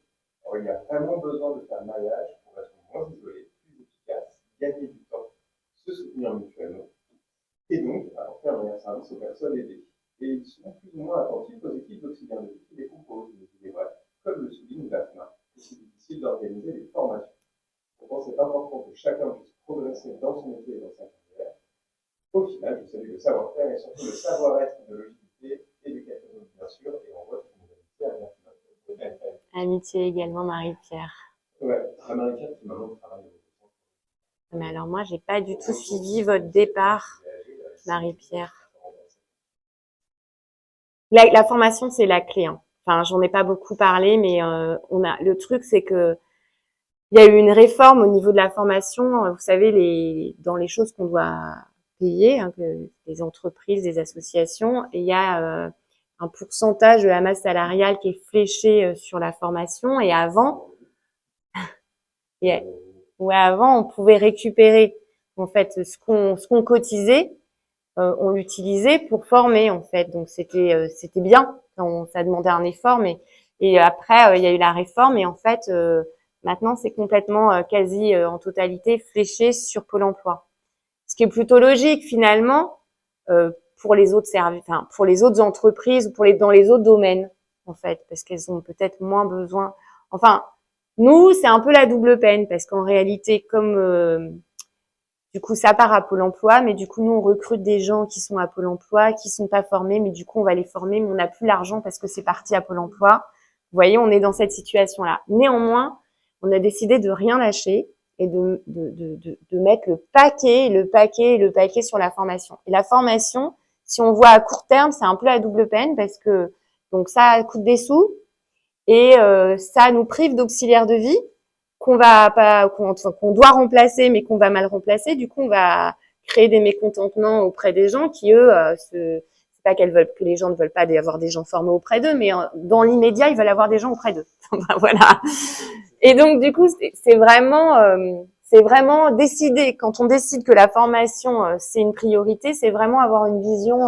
Alors, il y a vraiment besoin de faire le maillage pour être moins isolé, plus efficace, gagner du temps, se soutenir mutuellement, et donc apporter un meilleur service aux personnes aidées. Et ils sont plus ou moins attentifs aux équipes d'auxiliaires de vie qui les composent, mais il est vrai, comme le souligne Daphna, c'est difficile d'organiser les formations. Pourtant, c'est important que chacun puisse progresser dans son métier et dans sa carrière. Au final, je salue le savoir-faire et surtout le savoir-être de l'OJVT et du Catalogue, bien sûr, et on voit une amitié à Daphna. Amitié également, Marie-Pierre. Ouais, Marie-Pierre qui maintenant travaille. Mais alors moi, j'ai pas du tout suivi votre départ, Marie-Pierre. La formation, c'est la clé. Hein. Enfin, j'en ai pas beaucoup parlé, mais le truc, c'est que il y a eu une réforme au niveau de la formation. Vous savez, dans les choses qu'on doit payer, hein, que les entreprises, les associations, et il y a un pourcentage de la masse salariale qui est fléché sur la formation. Et avant, on pouvait récupérer en fait ce qu'on cotisait, on l'utilisait pour former en fait. Donc c'était bien. Ça demandait un effort, mais et après il y a eu la réforme et en fait maintenant c'est complètement quasi en totalité fléché sur Pôle emploi. Ce qui est plutôt logique finalement pour les autres services, enfin pour les autres entreprises ou dans les autres domaines en fait, parce qu'elles ont peut-être moins besoin. Enfin, nous c'est un peu la double peine parce qu'en réalité comme du coup ça part à Pôle emploi, mais du coup nous on recrute des gens qui sont à Pôle emploi, qui sont pas formés, mais du coup on va les former, mais on n'a plus l'argent parce que c'est parti à Pôle emploi. Vous voyez, on est dans cette situation-là. Néanmoins, on a décidé de rien lâcher et de mettre le paquet sur la formation. Et la formation, si on voit à court terme, c'est un peu la double peine parce que donc ça coûte des sous et ça nous prive d'auxiliaires de vie qu'on doit remplacer mais qu'on va mal remplacer. Du coup, on va créer des mécontentements auprès des gens qui eux c'est pas que les gens ne veulent pas avoir des gens formés auprès d'eux, mais dans l'immédiat, ils veulent avoir des gens auprès d'eux. Voilà. Et donc du coup, c'est vraiment décider. Quand on décide que la formation c'est une priorité, c'est vraiment avoir une vision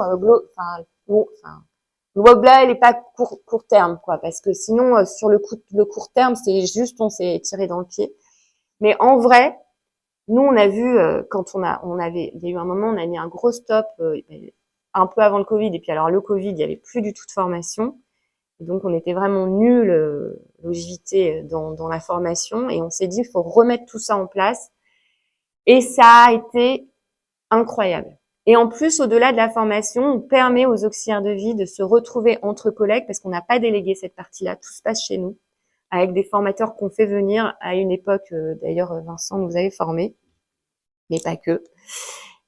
globale et pas court terme, quoi. Parce que sinon, sur le court terme, c'est juste on s'est tiré dans le pied. Mais en vrai, nous on a vu quand il y a eu un moment, on a mis un gros stop un peu avant le Covid. Et puis alors le Covid, il y avait plus du tout de formation. Et donc, on était vraiment nuls longévité dans la formation et on s'est dit, il faut remettre tout ça en place. Et ça a été incroyable. Et en plus, au-delà de la formation, on permet aux auxiliaires de vie de se retrouver entre collègues parce qu'on n'a pas délégué cette partie-là. Tout se passe chez nous avec des formateurs qu'on fait venir à une époque. D'ailleurs, Vincent nous avait formés, mais pas que.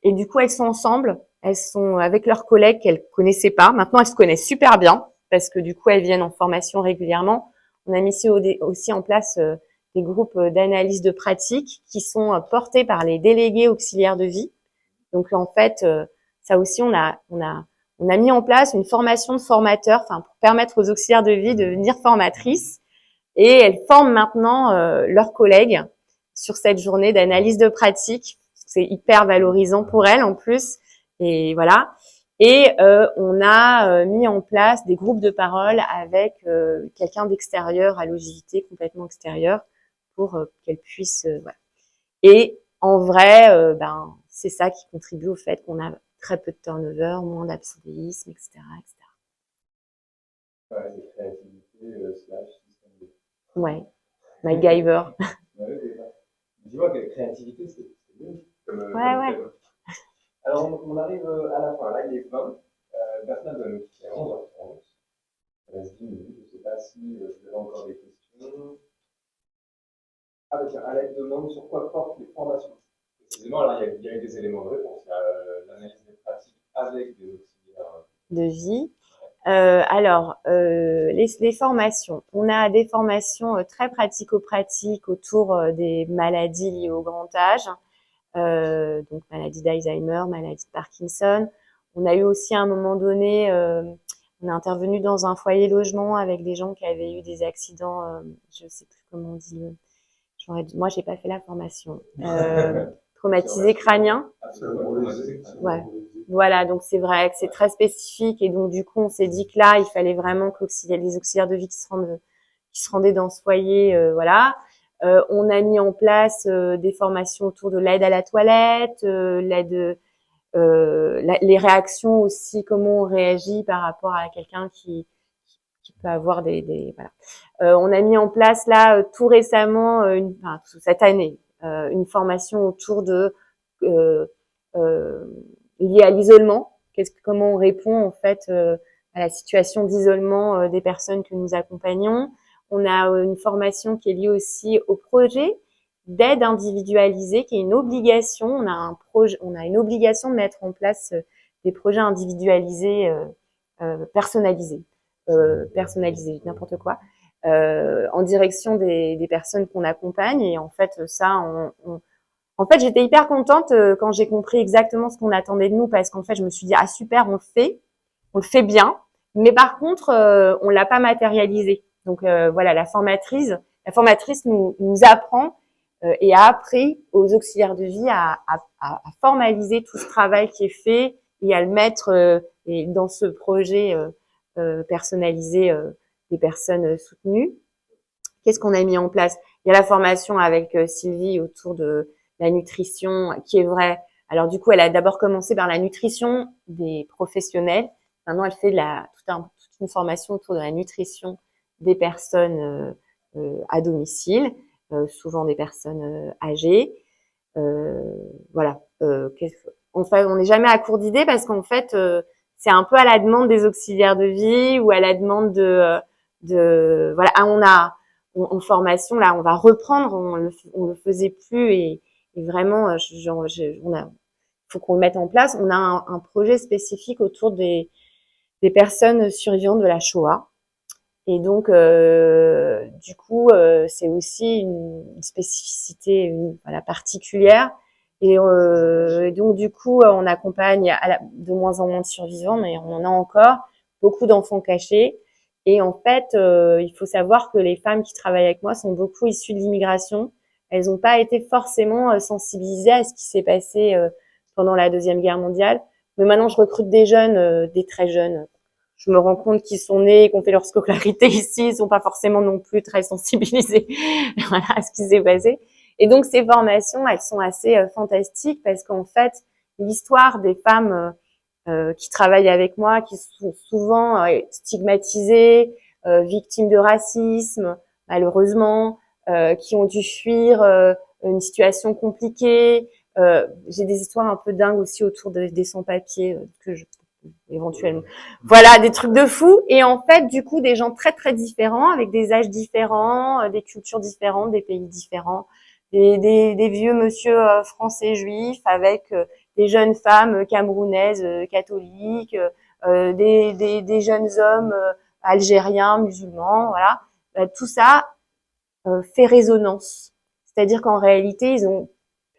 Et du coup, elles sont ensemble. Elles sont avec leurs collègues qu'elles connaissaient pas. Maintenant, elles se connaissent super bien parce que du coup, elles viennent en formation régulièrement. On a mis aussi en place des groupes d'analyse de pratique qui sont portés par les délégués auxiliaires de vie. Donc en fait, ça aussi, on a mis en place une formation de formateurs, enfin pour permettre aux auxiliaires de vie de devenir formatrices. Et elles forment maintenant leurs collègues sur cette journée d'analyse de pratique. C'est hyper valorisant pour elles en plus. Et voilà. Et on a mis en place des groupes de parole avec quelqu'un d'extérieur à l'OJT, complètement extérieur, pour qu'elles puissent. Voilà. Et en vrai, c'est ça qui contribue au fait qu'on a très peu de turnover, moins d'absentéisme, etc., etc. Ouais, c'est créativité, slash système de... Ouais, MacGyver. Ouais, c'est ça. Dis-moi, quelle créativité, c'est mieux Ouais. thème. Alors, on arrive à la fin. Là, il est 20. Daphna doit nous quitter à 11h30. Il reste 10 minutes. Je ne sais pas si vous avez encore des questions. Ah, bah tiens, Alex demande sur quoi portent les formations. Précisément, là, il y a eu des éléments de réponse. Il y a l'analyse des pratiques avec des auxiliaires De vie. Alors, les formations. On a des formations très pratico-pratiques autour des maladies liées au grand âge. Donc maladie d'Alzheimer, maladie de Parkinson. On a eu aussi à un moment donné, on a intervenu dans un foyer logement avec des gens qui avaient eu des accidents, je sais plus comment on dit. Moi, j'ai pas fait la formation. Traumatisé crânien. Ouais. Voilà, donc c'est vrai que c'est très spécifique et donc du coup on s'est dit que là il fallait vraiment que les auxiliaires de vie qui se rendaient dans ce foyer, voilà. On a mis en place des formations autour de l'aide à la toilette, les réactions aussi, comment on réagit par rapport à quelqu'un qui peut avoir voilà. On a mis en place là tout récemment, cette année, une formation autour de lié à l'isolement. Comment on répond en fait à la situation d'isolement des personnes que nous accompagnons. On a une formation qui est liée aussi au projet d'aide individualisée, qui est une obligation. On a une obligation de mettre en place des projets individualisés, personnalisés, n'importe quoi, en direction des personnes qu'on accompagne. Et en fait, ça, En fait, j'étais hyper contente quand j'ai compris exactement ce qu'on attendait de nous, parce qu'en fait, je me suis dit ah super, on le fait bien, mais par contre, on l'a pas matérialisé. Donc voilà, la formatrice nous apprend et a appris aux auxiliaires de vie à formaliser tout ce travail qui est fait et à le mettre et dans ce projet personnalisé des personnes soutenues. Qu'est-ce qu'on a mis en place? Il y a la formation avec Sylvie autour de la nutrition, qui est vraie. Alors du coup, elle a d'abord commencé par la nutrition des professionnels. Maintenant, elle fait toute une formation autour de la nutrition des personnes à domicile, souvent des personnes âgées. Voilà. Enfin, on n'est jamais à court d'idées parce qu'en fait, c'est un peu à la demande des auxiliaires de vie ou à la demande de voilà. En formation là, on va reprendre, on le faisait plus et vraiment, faut qu'on le mette en place. On a un projet spécifique autour des personnes survivantes de la Shoah. Et donc, du coup, c'est aussi une spécificité voilà, particulière. Et donc, du coup, on accompagne de moins en moins de survivants, mais on en a encore beaucoup d'enfants cachés. Et en fait, il faut savoir que les femmes qui travaillent avec moi sont beaucoup issues de l'immigration. Elles n'ont pas été forcément sensibilisées à ce qui s'est passé pendant la Deuxième Guerre mondiale. Mais maintenant, je recrute des jeunes, des très jeunes. Je me rends compte qu'ils sont nés, qu'ils ont fait leur scolarité ici, ils sont pas forcément non plus très sensibilisés voilà, à ce qui s'est passé. Et donc, ces formations, elles sont assez fantastiques parce qu'en fait, l'histoire des femmes qui travaillent avec moi, qui sont souvent stigmatisées, victimes de racisme, malheureusement, qui ont dû fuir une situation compliquée. J'ai des histoires un peu dingues aussi autour des sans-papiers que je éventuellement. Voilà, des trucs de fou. Et en fait, du coup, des gens très, très différents, avec des âges différents, des cultures différentes, des pays différents, des vieux monsieur français juifs avec des jeunes femmes camerounaises catholiques, des jeunes hommes algériens, musulmans, voilà. Tout ça fait résonance. C'est-à-dire qu'en réalité, ils ont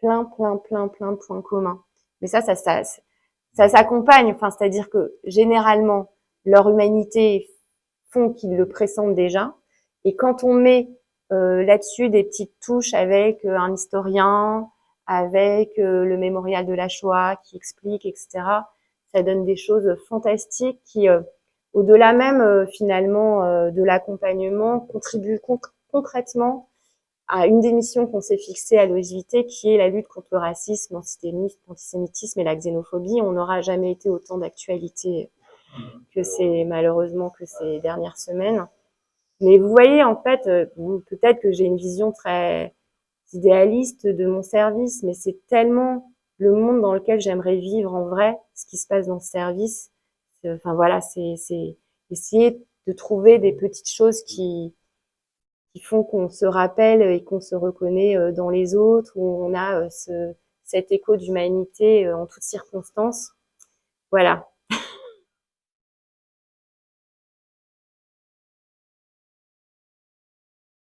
plein de points communs. Mais ça s'accompagne. Enfin, c'est-à-dire que généralement, leur humanité font qu'ils le pressentent déjà. Et quand on met là-dessus des petites touches avec un historien, avec le mémorial de la Shoah qui explique, etc., ça donne des choses fantastiques qui, au-delà même finalement de l'accompagnement, contribuent concrètement à une des missions qu'on s'est fixées à l'OSJT, qui est la lutte contre le racisme, l'antisémitisme et la xénophobie. On n'aura jamais été autant d'actualité malheureusement que ces dernières semaines. Mais vous voyez, en fait, peut-être que j'ai une vision très idéaliste de mon service, mais c'est tellement le monde dans lequel j'aimerais vivre en vrai, ce qui se passe dans ce service. Enfin voilà, c'est essayer de trouver des petites choses qui font qu'on se rappelle et qu'on se reconnaît dans les autres, où on a cet écho d'humanité en toutes circonstances. Voilà.